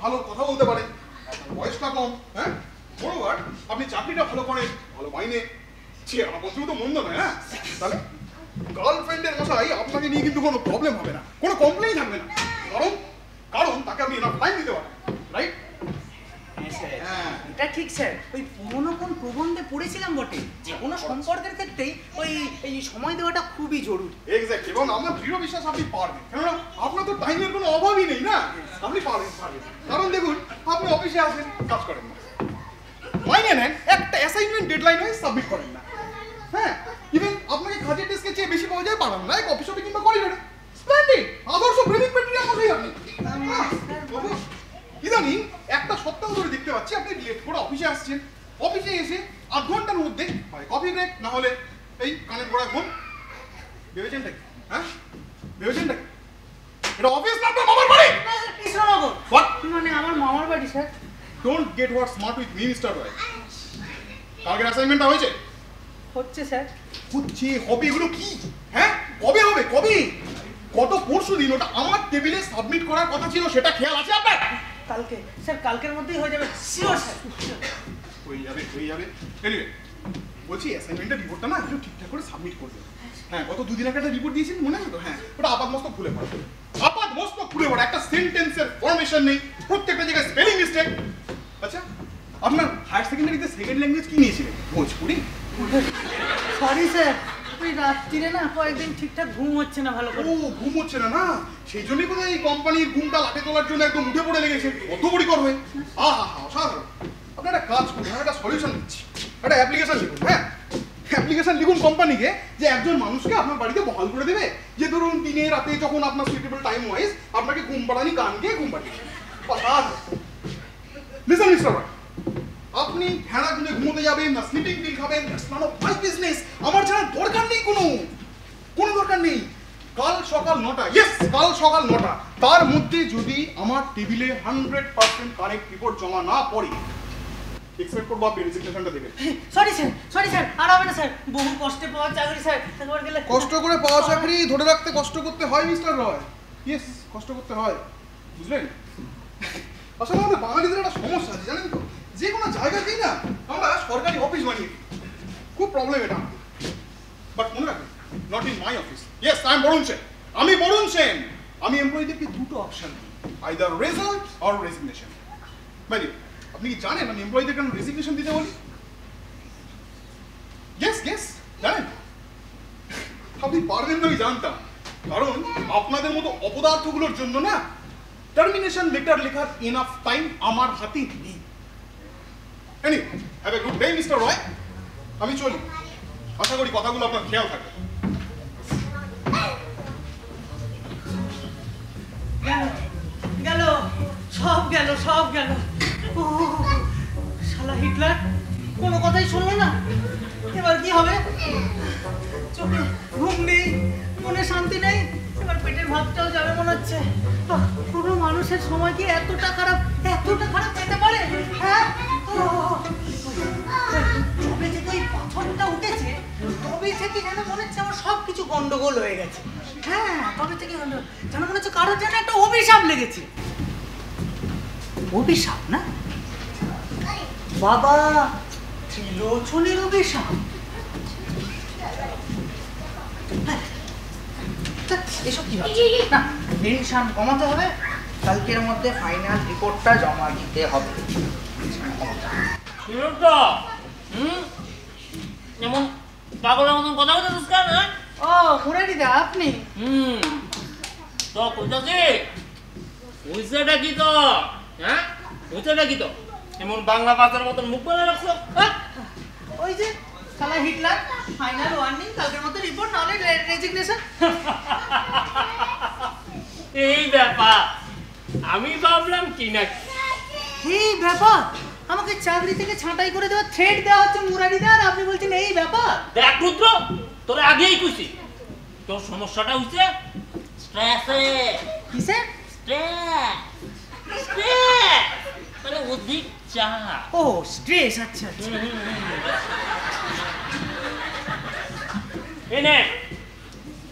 ভালো কথা বলতে পারেন, আপনার বয়সটা কম, হ্যাঁ, মোরওভার আপনি চাকরিটা ভালো করেন, ভালো মাইনে, চেহারা পত্রও তো মন্দ নয়। হ্যাঁ, তাহলে গার্লফ্রেন্ডের মশাই আপনাকে নিয়ে কিন্তু কোনো প্রবলেম হবে না, কোনো কমপ্লেইন থাকবে না। কারণ তাকে আপনি এনাফ টাইম দিতে পারেন, রাইট? হ্যাঁ এটা ঠিক স্যার। ওই পুরোনো কোন প্রবন্ধে পড়েছিলাম বটে, যে কোনো সম্পর্কের ক্ষেত্রেই ওই এই সময় দেওয়াটা খুবই জরুরি। এক্স্যাক্টলি, এবং আমার দৃঢ় বিশ্বাস আপনি পারবেন, কেননা আপনার তো টাইমের কোনো অভাবই নেই না, আপনি পারবেন। কারণ দেখুন, আপনি অফিসে আসেন, কাজ করেন না, মাইনে নেন, একটা অ্যাসাইনমেন্ট ডেডলাইন হয় সাবমিট করেন না। হ্যাঁ, ইভেন আপনাকে কাজের ডেস্কের চেয়ে বেশি পাওয়া যায় পারেন না, এক অফিস অফিস কিংবা করিডোরে। স্প্লেন্ডিড, আদর্শ ব্রেনিং ম্যাটেরিয়াল মশাই আপনি। ইদানিং একটা সপ্তাহ ধরে দেখতে পাচ্ছি আপনি লেট করে অফিসে আসছেন, অফিসে এসে আধ ঘন্টার মধ্যে হয় কফি ব্রেক, না হলে এই কানের গোড়া ঘুম। ভেবেছেনটা কি? হ্যাঁ, ভেবেছেনটা কি? এটা অফিস না, আপনার মামার বাড়ি। কৃষ্ণনগর। What? মানে আমার মামার বাড়ি sir. Don't get what smart with me, Mr. Roy. কালকের অ্যাসাইনমেন্টটা হয়েছে? হচ্ছে স্যার। হচ্ছে, হবে, এগুলো কি? হ্যাঁ, কবে হবে, কবে? গত পরশু দিন ওটা আমার টেবিলে সাবমিট করার কথা ছিল, সেটা খেয়াল আছে আপনার? কালকে স্যার, কালকের মধ্যেই হয়ে যাবে শিওর স্যার। হয়ে যাবে, হয়ে যাবে। এনিওয়ে, বলছি অ্যাসাইনমেন্টের রিপোর্টটা না একটু ঠিকঠাক করে সাবমিট করবে। হ্যাঁ, গত দুদিন আগে একটা রিপোর্ট দিয়েছেন, মনে আছে তো? হ্যাঁ, ওটা আপাতমস্তক খুলে পড়ে, আপাতমস্তক খুলে পড়ে, একটা সেন্টেন্সের ফরমেশন নেই, প্রত্যেকটা জায়গায় স্পেলিং মিস্টেক। আচ্ছা, আপনার হায়ার সেকেন্ডারিতে সেকেন্ড ল্যাঙ্গুয়েজ কি নিয়েছিলেন? ভোজপুরি? সরি স্যার, ওই রাত্রিরে না কয়েকদিন ঠিকঠাক ঘুম হচ্ছে না ভালো করে। ও, ঘুম হচ্ছে না? না, সেই জন্যই বোধহয় এই কোম্পানির ঘুমটা লাটে তোলার জন্য একদম উঠে পড়ে লেগেছে, অর্ধপরিকর হয়ে। আহা হা, অসাধারণ। আপনি একটা কাজ করুন, আমি একটা সলিউশন দিচ্ছি, একটা অ্যাপ্লিকেশন লিখুন। হ্যাঁ, অ্যাপ্লিকেশন লিখুন কোম্পানিকে, যে একজন মানুষকে আপনার বাড়িতে বহাল করে দেবে, যে ধরুন দিনে রাতে যখন আপনার সুইটেবল টাইম ওয়াইজ আপনাকে ঘুম পাড়ানি গান গিয়ে ঘুম পাড়িয়ে। লিসেন মিস্টার রয়, আপনি ভেড়া গুনে ঘুমোতে যাবেন না স্লিপিং পিল খাবেন, that's not of my business. আমার জানার দরকার নেই, কোনো দরকার নেই। কাল সকাল 9টা, ইয়েস, কাল সকাল 9টা, তার মধ্যে যদি আমার টেবিলে 100% কারেক্ট রিপোর্ট জমা না পড়ে, এক্সপেক্ট করবো আপনি রেজিগনেশনটা দেবেন। সরি স্যার, আর হবে না স্যার, বহু কষ্টে পাওয়া চাকরি স্যার, একবার গেলে কষ্ট করে পাওয়া চাকরি ধরে রাখতে কষ্ট করতে হয় মিস্টার রয়। ইয়েস, কষ্ট করতে হয়, বুঝলেন? আসলে আমাদের বাঙালিদের একটা সমস্যা আছে জানেন তো, যে কোনো জায়গাতেই না আমরা সরকারি অফিস বানিয়ে দিই। খুব প্রবলেম এটা। বাট মনে রাখবেন, not in my office. Yes, I am Varun Sen. আমি বরুণ সেন। আমি এমপ্লয়ীদেরকে দুটো অপশন দিই, আইদার রেজাল্ট অর রেজিগনেশন। মানে আপনি কি জানেন আমি এমপ্লয়ীদের কেন রেজিগনেশন দিতে বলি? ইয়েস ইয়েস, জানেন? আপনি পারবেন না আমি জানতাম, কারণ আপনাদের মতো অপদার্থগুলোর জন্য না টার্মিনেশন লেটার লেখার ইনাফ টাইম আমার হাতে নেই। Anyway, have a good day mister Roy. আমি চলি, আশা করি কথাগুলো আপনার খেয়াল থাকবে। গেল, সব গেল, সব গেল। ও শালা হিটলার কোনো কথাই শুনলো না। এবার কি হবে? চোখে ঘুম নেই, মনে শান্তি নেই, এবার পেটের ভাতটাও যাবে মনে হচ্ছে। কোনো মানুষের সময় কি এতটা খারাপ পেতে পারে? হ্যাঁ, তবে থেকে ওই পাথরটা উঠেছে, তবে থেকে যেন মনে হচ্ছে আমার সব কিছু গন্ডগোল হয়ে গেছে। হ্যাঁ, তবে থেকে যেন মনে হচ্ছে কারোর যেন একটা অভিশাপ লেগেছে। অভিশাপ না বাবা, ত্রিলোচনের অভিশাপ। এসব কি ভাবছি? না, টেনশন কমাতে হবে, কালকের মধ্যে ফাইনাল রিপোর্টটা জমা দিতে হবে। এমন পাগলের মতন কথা বলতেছিস কেন? ও মুরারিদা, আপনি? তো কইতাছি হইছেটা কি তো? হ্যাঁ, হইছেটা কি তো? এমন বাংলা ভাষার মতন মুখ বলে রাখছো? ওই যে শালা হিটলার, ফাইনাল ওয়ার্নিং, কালকের মধ্যে রিপোর্ট, নাহলে রেজিগনেশন। এই ব্যাপার, আমি ভাবলাম কি না এই ব্যাপার, আমাকে চাকরি থেকে ছাঁটাই করে দেওয়ার থ্রেট দেওয়া হচ্ছে মুরারিদা, আর আপনি বলছেন এই ব্যাপার? দেখ রুদ্র, তোরা আগেই কইছি তোর সমস্যাটা হইছে স্ট্রেসে। কিসে? স্ট্রেস, মানে অধিক চাপ। ও স্ট্রেস, আচ্ছা আচ্ছা। এনে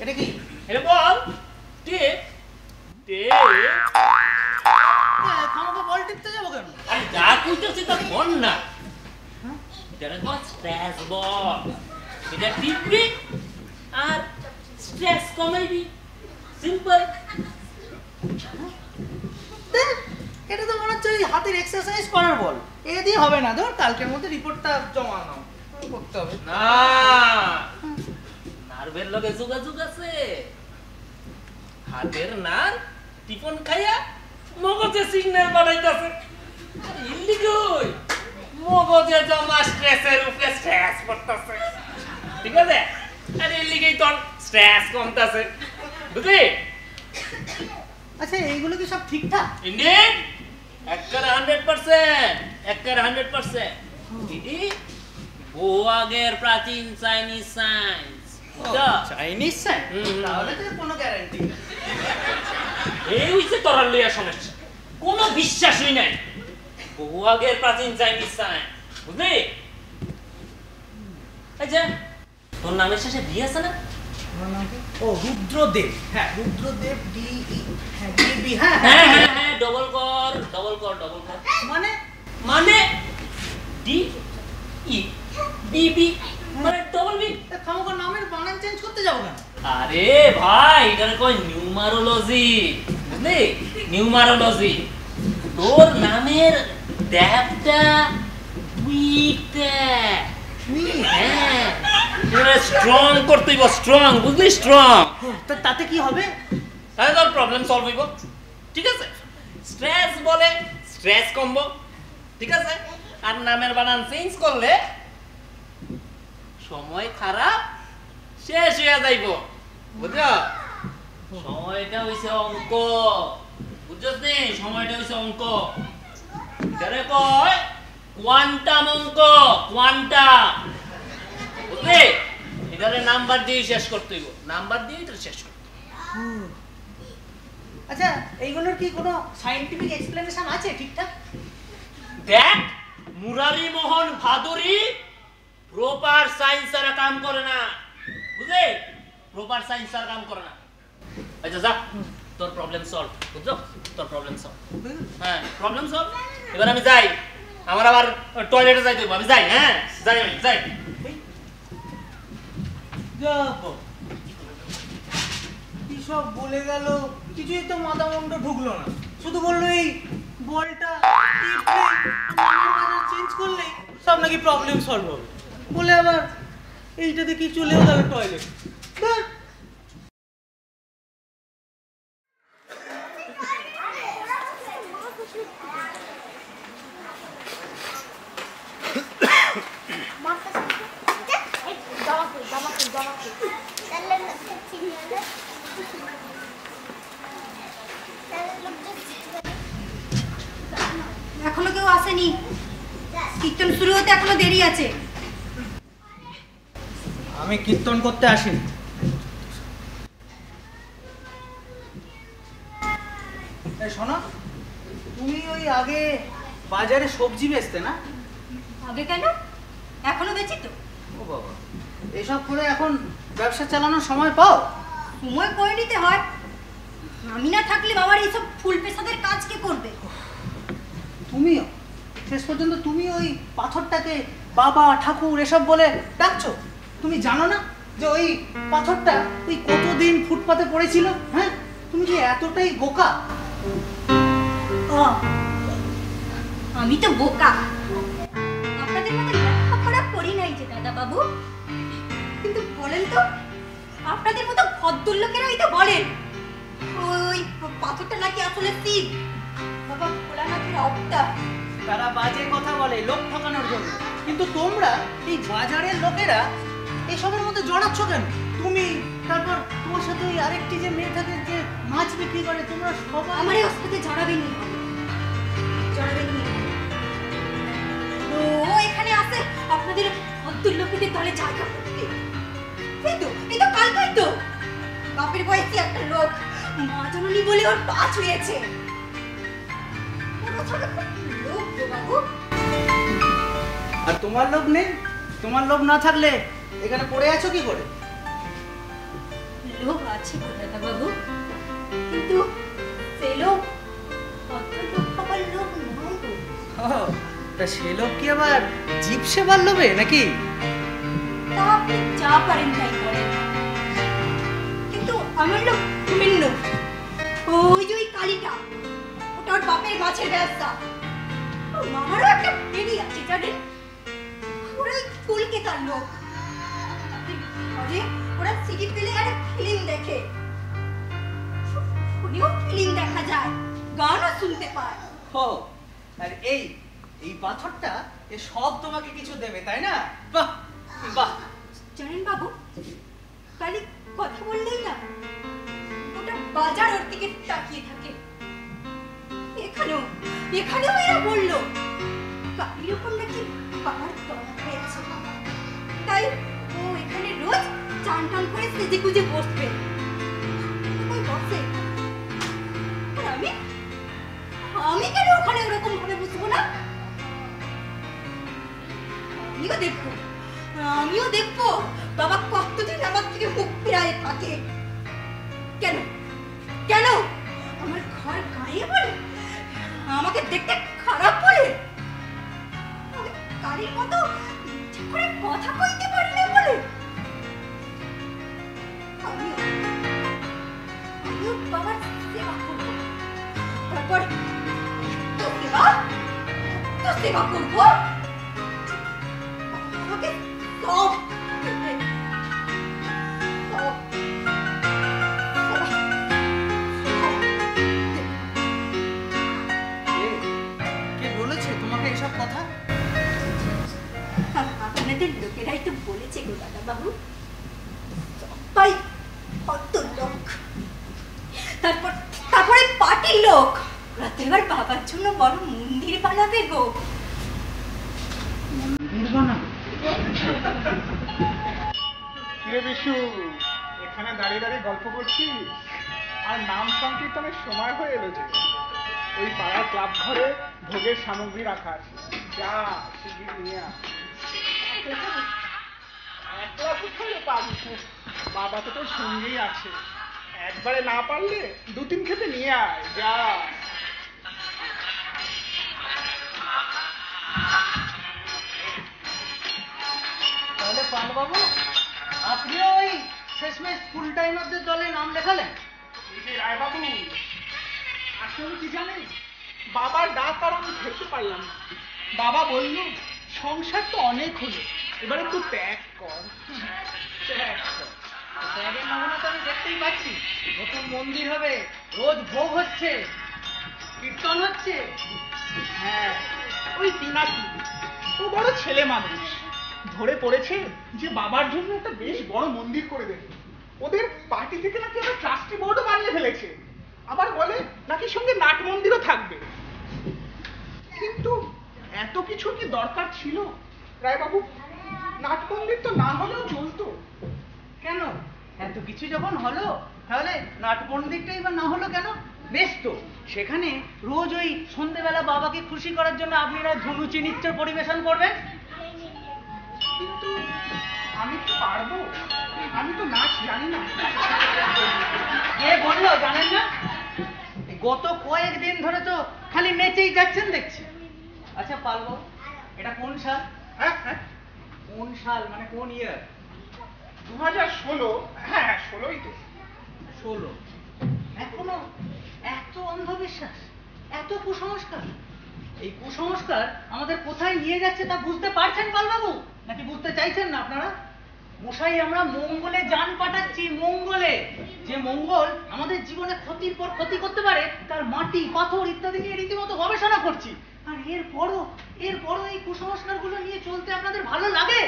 এটা কি? এটা বল টিপ টিপ। খামাকে বল টিপতে যাবো কেন? আরে যা কইতেছি তা বল না। এটা তো স্ট্রেস বল, এটা টিপবি আর স্ট্রেস কমাইবি, সিম্পল। এটা তো মনে হচ্ছে ওই হাতের এক্সারসাইজ করার বল, এ দিয়ে হবে না। ধর কালকের মধ্যে রিপোর্টটা জমা নাও, করতে হবে না। নার্ভের লগে যোগাযোগ আছে, হাতের নার টিফন খাইয়া মগজে সিগন্যাল বানাইতাছে। ইল্লি কই মগজে জমা স্ট্রেসের উপরে স্ট্রেস পড়তাছে, ঠিক আছে? আর ইল্লিগেই তোর স্ট্রেস কমতাছে, বুঝলি? আচ্ছা, এইগুলো কি সব ঠিকঠাক? ইন্ডিয়ান একবারে 100%, একবারে 100%। দিদি বহু আগের প্রাচীন চাইনিজ সায়েন্স। Chinese science? তাহলে তো কোনো গ্যারান্টি নেই। এই হইছে তোর লইয়া সমস্যা, কোনো বিশ্বাসই নাই। বহু আগের প্রাচীন চাইনিজ সায়েন্স, বুঝলি? আচ্ছা, তোর নামের শেষে বি আছে না? ও রুদ্রদেব। হ্যাঁ, রুদ্রদেব, ডি ই, হ্যাঁ ডি বি। হ্যাঁ হ্যাঁ হ্যাঁ হ্যাঁ, ডবল কর ডবল কর ডবল কর। মানে মানে ডি ই বি বি, মানে ডবল বি। খামাকে নামের বানান চেঞ্জ করতে যাবো কেন? আরে ভাই, এটার কয় নিউমারোলজি, বুঝলি? নিউমারোলজি। তোর নামের দেবটা উইকটা, হ্যাঁ, স্ট্রং করতে হইব, স্ট্রং, বুঝলি? স্ট্রং। তাতে কি হবে? তাহলে তোর প্রবলেম সলভ হইব, ঠিক আছে? স্ট্রেস বলে স্ট্রেস কমবো, ঠিক আছে? আর নামের বানান চেঞ্জ করলে সময় খারাপ শেষ হয়ে যাইব, বুঝছো? সময়টা হইছে অঙ্ক, বুঝছস নি? সময়টা হইছে অঙ্ক, এটারে কয় কোয়ান্টাম অঙ্ক, কোয়ান্টাম, বুঝলি? এটারে নাম্বার দিয়ে শেষ করতে হইব, নাম্বার দিয়ে এটা শেষ করতে হইব। আচ্ছা, এইগুলোর কি কোনো সায়েন্টিফিক এক্সপ্লেনেশন আছে ঠিকঠাক? দেখ, মুরারি মোহন ভাদুরী প্রপার সায়েন্স আর কাম করে না, বুঝলি? প্রপার সায়েন্স আর কাম করে না। আচ্ছা যা, তোর প্রবলেম সলভ, বুঝছো? তোর প্রবলেম সলভ। হ্যাঁ, প্রবলেম সলভ। এবার আমি যাই, আমার আবার টয়লেটে যাইতে হবে, আমি যাই। হ্যাঁ, যাই, আমি যাই। যা কি সব বলে গেল, কিছুই তো মাথা মুন্ড ঢুকলো না। শুধু বললো এই বলটা চেঞ্জ করলেই সব নাকি প্রবলেম সলভ হবে বলে, আবার এইটা দেখি চলেও গেল টয়লেট। এখনো কেউ আসেনি, কীর্তন শুরু হতে এখনো দেরি আছে। আমি কীর্তন করতে আসিনি। শোনো, তুমি ওই আগে বাজারে সবজি বেচতে না? আগে কেন, এখনো বেচি তো। ও বাবা, এসব করে এখন ব্যবসা চালানোর সময় পাও? সময় করে নিতে হয়, আমি না থাকলে বাবার এইসব ফুল পেশাদের কাজ কে করবে? তুমিও শেষ পর্যন্ত তুমি ওই পাথরটাকে বাবা ঠাকুর এসব বলে ডাকছো। তুমি জানো না যে ওই পাথরটা ওই কতদিন ফুটপাতে পড়েছিল? হ্যাঁ, তুমি কি এতটাই বোকা? আমি তো বোকা, আপনাদের মতো লেখাপড়া করি নাই যে দাদা বাবু। কিন্তু বলেন তো, আপনাদের মতো ভদ্রলোকেরাই তো বলেন ওই পাথরটা নাকি আসলে শিব, বাবা ভোলানাথের অবতার। তারা বাজে কথা বলে লোক ঠকানোর জন্য, কিন্তু তোমরা এই বাজারের লোকেরা এসবের মধ্যে জড়াচ্ছ কেন? তুমি, তারপর তোমার সাথে ওই আরেকটি যে মেয়ে থাকে যে মাছ বিক্রি করে, তোমরা সবাই আমার এই অস্ত্রতে জড়াবেন নি, জড়াবেন নি। ও এখানে আসে আপনাদের ভদ্রলোকেদের দলে জায়গা করতে। এই তো কালকাই তো বাপের বয়সী একটা লোক মা জননী বলে ওর পা ছুঁয়েছে। লোক গো বাবু। আর তোমার লোভ নেই? তোমার লোভ না থাকলে এখানে পড়ে আছো কি করে? লোভ আছে গো দাদা বাবু, কিন্তু সে লোভ ভদ্রলোক হবার লোভ নয় গো। তা সে লোভ কি আবার জীব সেবার লোভে নাকি? তা আপনি যা পারেন তাই করেন, কিন্তু আমার লোক ভিন্ন। ওই যে ওই কালীটা, ওটা ওর বাপের মাছের ব্যবসা। আমারও একটা বেরি আছে জানেন, ওরা কলকাতার লোক। ওরা সিটি পেলে একটা ফিল্ম দেখে, ফোনেও ফিল্ম দেখা যায়, গানও শুনতে পায়। আর এই এই পাথরটা এ সব তোমাকে কিছু দেবে, তাই না? বাহ বাহ। জানেন বাবু, কালী কথা বললেই না ওটা বাজার ওর দিকে তাকিয়ে থাকে। এখানেও এরা বললো কালীর উপর নাকি বাবার দয়া হয়েছে, তাই ও এখানে রোজ চান টান করে সেজে গুজে বসবে। বসে, আর আমি কেন ওখানে ওরকম ভাবে বসবো না? আমিও দেখবো বাবা কতদিন আমার থেকে মুখ ফিরায় থাকে। কেন কেন আমার ঘর গায়ে বলে, আমাকে দেখতে খারাপ বলে, আমি কালীর মতো ঠিক করে কথা কইতে পারি না বলে, আমিও বাবার সেবা করবো। তারপর তো সেবা করবো। Stop! কে বলেছে তোমাকে এসব কথা? আপনাদের লোকেরাই তো বলেছে গো দাদা বাবু, সবাই কত লোক। তারপরে পার্টির লোক রাতে এবার বাবার জন্য বড় মন্দির বানাবে গো। মন্দির বানাবে? কিরে বিশু, এখানে দাঁড়িয়ে দাঁড়িয়ে গল্প করছিস? আর নাম সংকীর্তনের সময় হয়ে এলো যে। ওই পাড়ার ক্লাব ঘরে ভোগের সামগ্রী রাখা আছে, যা শিগগির নিয়ে আয়। একলা কোথায় পাবি? বাবা তো তোর সঙ্গেই আছে, একবারে না পারলে 2-3 খেতে নিয়ে আয়, যা। তাহলে পাল বাবু আপনিও ওই শেষমেশ ফুল টাইমারদের দলে নাম লেখালেন? এই যে রায়বাবু, আসলে কি জানেন, বাবার ডাক আর আমি খেতে পারলাম না। বাবা বলল সংসার তো অনেক হলো, এবারে একটু ত্যাগ কর। ত্যাগের নমুনা তো আমি দেখতেই পাচ্ছি। নতুন মন্দির হবে, রোজ ভোগ হচ্ছে, কীর্তন হচ্ছে। হ্যাঁ, ওই পিনাকি ও বড় ছেলে মানুষ, ধরে পড়েছে যে বাবার জন্য একটা বেশ বড় মন্দির করে দেবে। ওদের পার্টি থেকে নাকি একটা ট্রাস্টি বোর্ডও বানিয়ে ফেলেছে, আবার বলে নাকি সঙ্গে নাট মন্দিরও থাকবে। কিন্তু এত কিছু কি দরকার ছিল রায়বাবু? নাট মন্দির তো না হলেও চলতো। কেন? এত কিছু যখন হলো, তাহলে নাট মন্দিরটাই বা না হলো কেন? বেশ তো, সেখানে রোজ ওই সন্ধ্যেবেলা বাবাকে খুশি করার জন্য আপনারা ধুনুচি নৃত্য পরিবেশন করবেন। কিন্তু আমি কি পারবো? আমি তো নাচ জানি না। কে বললো জানেন না? গত কয়েকদিন ধরে তো খালি নেচেই যাচ্ছেন দেখছি। আচ্ছা পালবো, এটা কোন সাল? হ্যাঁ হ্যাঁ, কোন সাল মানে কোন ইয়ার? 2016। হ্যাঁ 16ই তো। 16। এখনো এত অন্ধবিশ্বাস, এত কুসংস্কার। এই কুসংস্কার আমাদের কোথায় নিয়ে যাচ্ছে তা বুঝতে পারছেন পালবাবু, নাকি বুঝতে চাইছেন না আপনারা? মশাই, আমরা মঙ্গলে যান পাঠাচ্ছি, মঙ্গলে। যে মঙ্গল আমাদের জীবনে ক্ষতির পর ক্ষতি করতে পারে, তার মাটি, পাথর ইত্যাদি নিয়ে রীতিমতো গবেষণা করছি। আর এরপরও এই কুসংস্কারগুলো নিয়ে চলতে আপনাদের ভালো লাগে?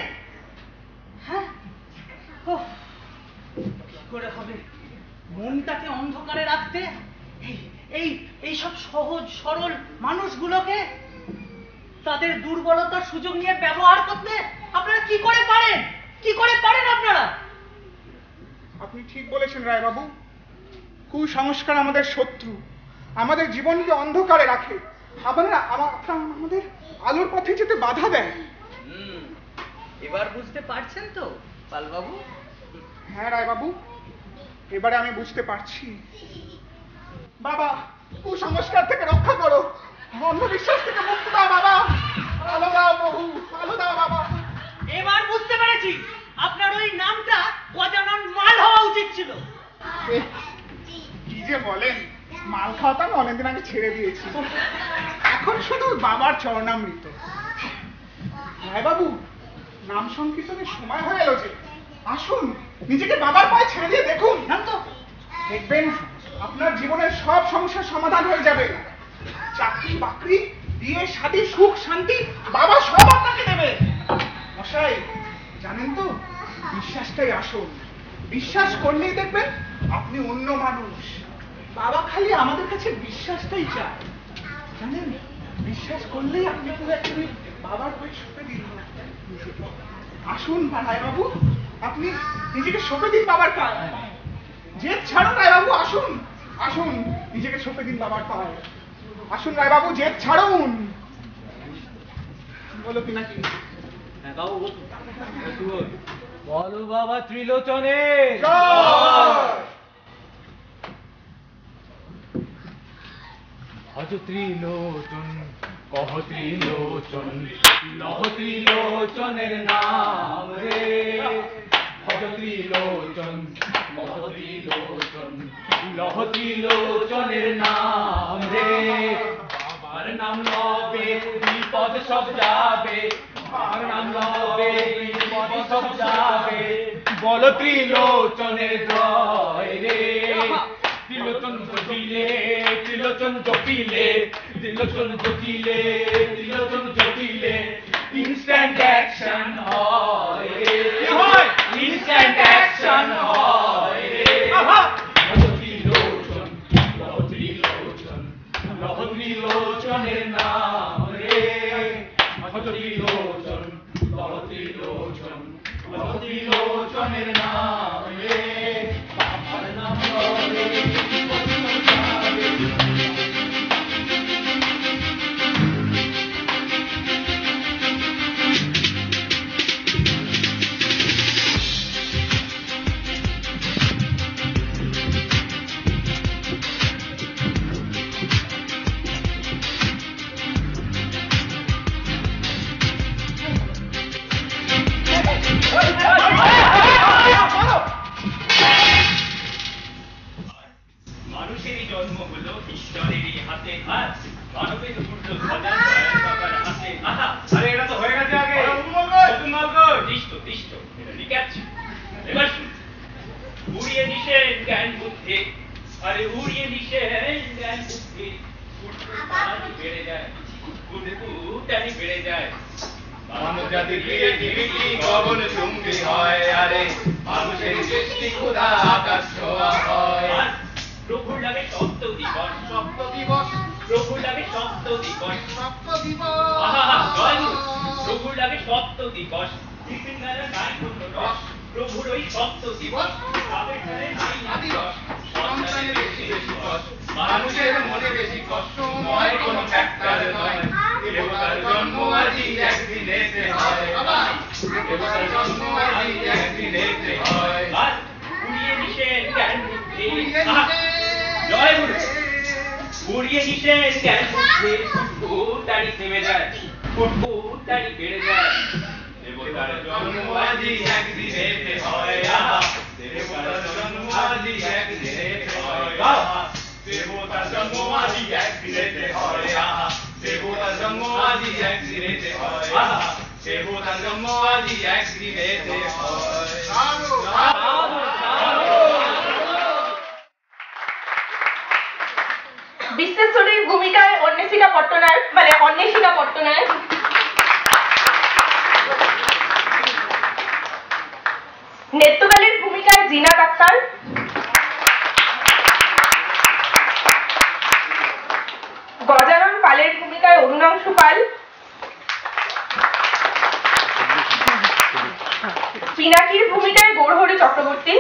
হ্যাঁ, কি করে হবে মনটাকে অন্ধকারে রাখতে? এই সব সহজ সরল মানুষগুলোকে তাদের দুর্বলতার সুযোগ নিয়ে ব্যবহার করতে আপনারা কি করে পারেন? কি করে পারেন আপনারা? আপনি ঠিক বলেছেন রায়বাবু, কুসংস্কার আমাদের শত্রু, আমাদের জীবনকে অন্ধকারে রাখে, আমাদের আলোর পথে যেতে বাধা দেয়। এবার বুঝতে পারছেন তো পালবাবু? হ্যাঁ রায়বাবু, এবারে আমি বুঝতে পারছি। বাবা, কুসংস্কার থেকে রক্ষা করো, অন্ধবিশ্বাস থেকে মুক্তি দাও বাবা, আলো দাও বহু, আলো দাও বাবা। এবার বুঝতে পেরেছি, আপনার ওই নামটা গজানন মাল হওয়া উচিত ছিল। কি যে বলেন, মাল খাওয়া তো আমি অনেকদিন আগে ছেড়ে দিয়েছি, এখন শুধু বাবার চরণামৃত। রায়বাবু, নাম সংকীর্তনের সময় হয়ে এলো যে, আসুন নিজেকে বাবার পায়ে ছেড়ে দিয়ে দেখুন। তো দেখবেন আপনার জীবনের সব সমস্যার সমাধান হয়ে যাবে। চাকরি বাকরি, বিয়ে শাদী, সুখ শান্তি বাবা সব আপনাকে দেবে। মশাই জানেন তো, বিশ্বাসটাই আসল। বিশ্বাস করলেই দেখবেন আপনি অন্য মানুষ। বাবা খালি আমাদের কাছে বিশ্বাসটাই চায়, জানেন? বিশ্বাস করলেই আপনি পুরোপুরি বাবার হয়ে সঁপে দিন। আসুন রায়বাবু, আপনি নিজেকে সঁপে দিন বাবার পায়ে। জেদ ছাড়ুন রায়বাবু, আসুন আসুন, নিজেকে সঁপে দিন বাবার পায়ে। আসুন রায়বাবু, জেদ ছাড়ুন। বলো কি নাকি? হ্যাঁ বাবু বলো বাবা ত্রিলোচনে ভজ ত্রিলোচন, কহ ত্রিলোচন, লহ ত্রিলোচনের নাম রে। ভজ ত্রিলোচন, কহ ত্রিলোচন, লহ ত্রিলোচনের নাম রে। বাবার নাম লবে বিপদ সব যাবে, বাবার নাম লবে বিপদ সব যাবে। বল ত্রিলোচনের জয় রে। ত্রিলোচন জপিলে, ত্রিলোচন জপিলে, ত্রিলোচন জপিলে, ত্রিলোচন জপিলে ইনস্ট্যান্ট অ্যাকশন হয় রে। ইনস্ট্যান্ট অ্যাকশন হয় রে। ত্রিলোচন, লহ ত্রিলোচন, লহ ত্রিলোচনের নাম রে। ত্রিলোচন, লহ ত্রিলোচন, লহ ত্রিলোচনের নাম রে। বাবার নাম লবে বিপদ সব যাবে। উড়িয়ে নিষেন জ্ঞান বুদ্ধি, আরে উড়িয়ে নিষেন জ্ঞান বুদ্ধি, ফুটফুটানি বেড়ে যায়, ফুটফুটানি বেড়ে যায়। মানব জাতির প্রিয় জীবিকি গগন চুম্বি হয়, আরে মানুষের সৃষ্টি ক্ষুধা আকাশ ছোঁয়া হয়। আর প্রভুর লাগে সপ্ত দিবস, সপ্ত দিবস, প্রভুর লাগে সপ্ত দিবস, সপ্ত দিবস, আহা জয় গুরু। প্রভুর লাগে সপ্ত দিবস, টিফিন বেলা নাই কোনো রস, প্রভুর ওই সপ্ত দিবস, বাপের ঘরে নাই আদি রস, সন্তানের বেশি বেশি কষ্ট, মানুষের মনে বেশি কষ্ট, নয় কোনো ফ্যাক্টর নয়, দেবতার জন্ম আজই একদিনেতে হয়, দেবতার জন্ম আজই একদিনেতে হয়। আর উড়িয়ে নিষেন জ্ঞান বুদ্ধি, আহা জয় গুরু। উড়িয়ে নিষেন জ্ঞান বুদ্ধি, ফুটফুটানি থেমে যায়, ফুটফুটানি বেড়ে যায়। দেবতার জন্ম আজই একদিনেতে হয়, আহা দেবতার জন্ম আজই একদিনেতে হয়, আহা দেবতার জন্ম আজই একদিনেতে হয়, আহা দেবতার জন্ম আজই একদিনেতে হয়, আহা দেবতার জন্ম আজই একদিনেতে হয়। বিশ্বেশ্বরীর ভূমিকায় অন্বেষিকা পট্টনায়ক, মানে অন্বেষিকা পট্টনায়ক, নেত্রকালীর ভূমিকায় জিনাত আক্তার, গজানন পালের ভূমিকায় অরুণাংশু পাল, পিনাকির ভূমিকায় গৌরহরি চক্রবর্তী,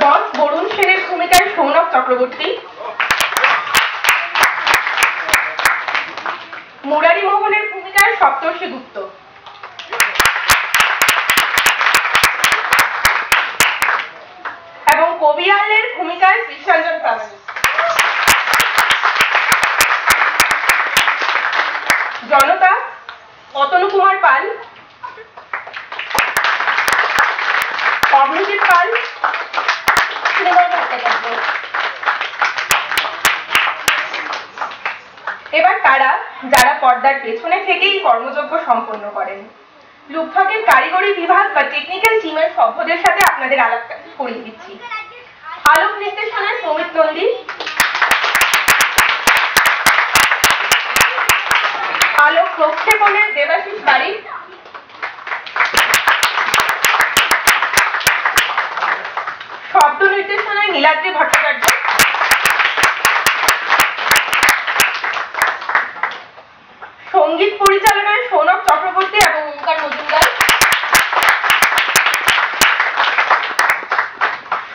বস বরুণ সেনের ভূমিকায় সৌনক চক্রবর্তী, মুরারি মোহনের ভূমিকায় সপ্তর্ষি গুপ্ত, এবং কবিয়ালের ভূমিকায় কৃষ্ণাঞ্জন প্রামাণিক। জনতা অতনু কুমার পাল, অভিজিৎ পাল, শ্রীময় ভট্টাচার্য। এবার তারা যারা পর্দার পেছনে থেকেই কর্মযজ্ঞ সম্পন্ন করেন, লুকথকের কারিগরি বিভাগ বা টেকনিক্যাল টিমের সভ্যদের সাথে আপনাদের আলাপ করিয়ে দিচ্ছি। আলোক নির্দেশনায় সৌমিত নন্দী, আলোক প্রক্ষেপণে দেবাশিস বাড়ি, শব্দ নির্দেশনায় নীলাদ্রি ভট্টাচার্য, সঙ্গীত পরিচালনায় সৌনক চক্রবর্তী এবং ওঙ্কার মজুমদার,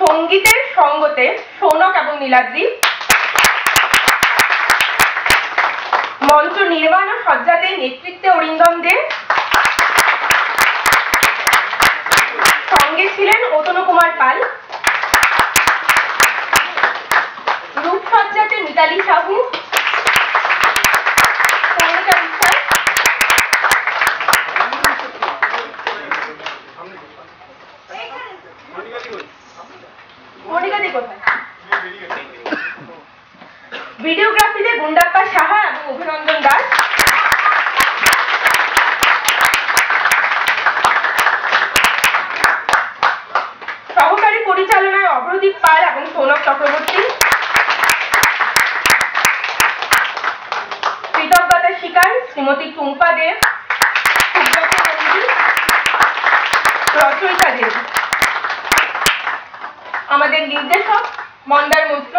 সঙ্গীতের সঙ্গতে সৌনক এবং নীলাদ্রি, মঞ্চ নির্মাণ ও সজ্জাতে নেতৃত্বে অরিন্দম দে, সঙ্গে ছিলেন অতনু কুমার পাল, রূপসজ্জাতে মিতালি সাহু, সঙ্গীতা বিশ্বাস, মনিকাদি কোথায়? ভিডিওগ্রাফিতে গুন্ডাপ্পা সাহা এবং অভিনন্দন দাস, সহকারী পরিচালনায় অভ্রদীপ পাল এবং সৌনক চক্রবর্তী, কৃতজ্ঞতা শিকার শ্রীমতী টুম্পা দেব, সুব্রত নন্দী, রচয়িতা দেব। আমাদের নির্দেশক মন্দার মৈত্র।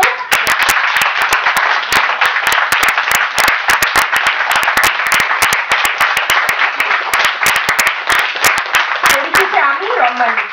পরিশেষে আমি রম্মানী।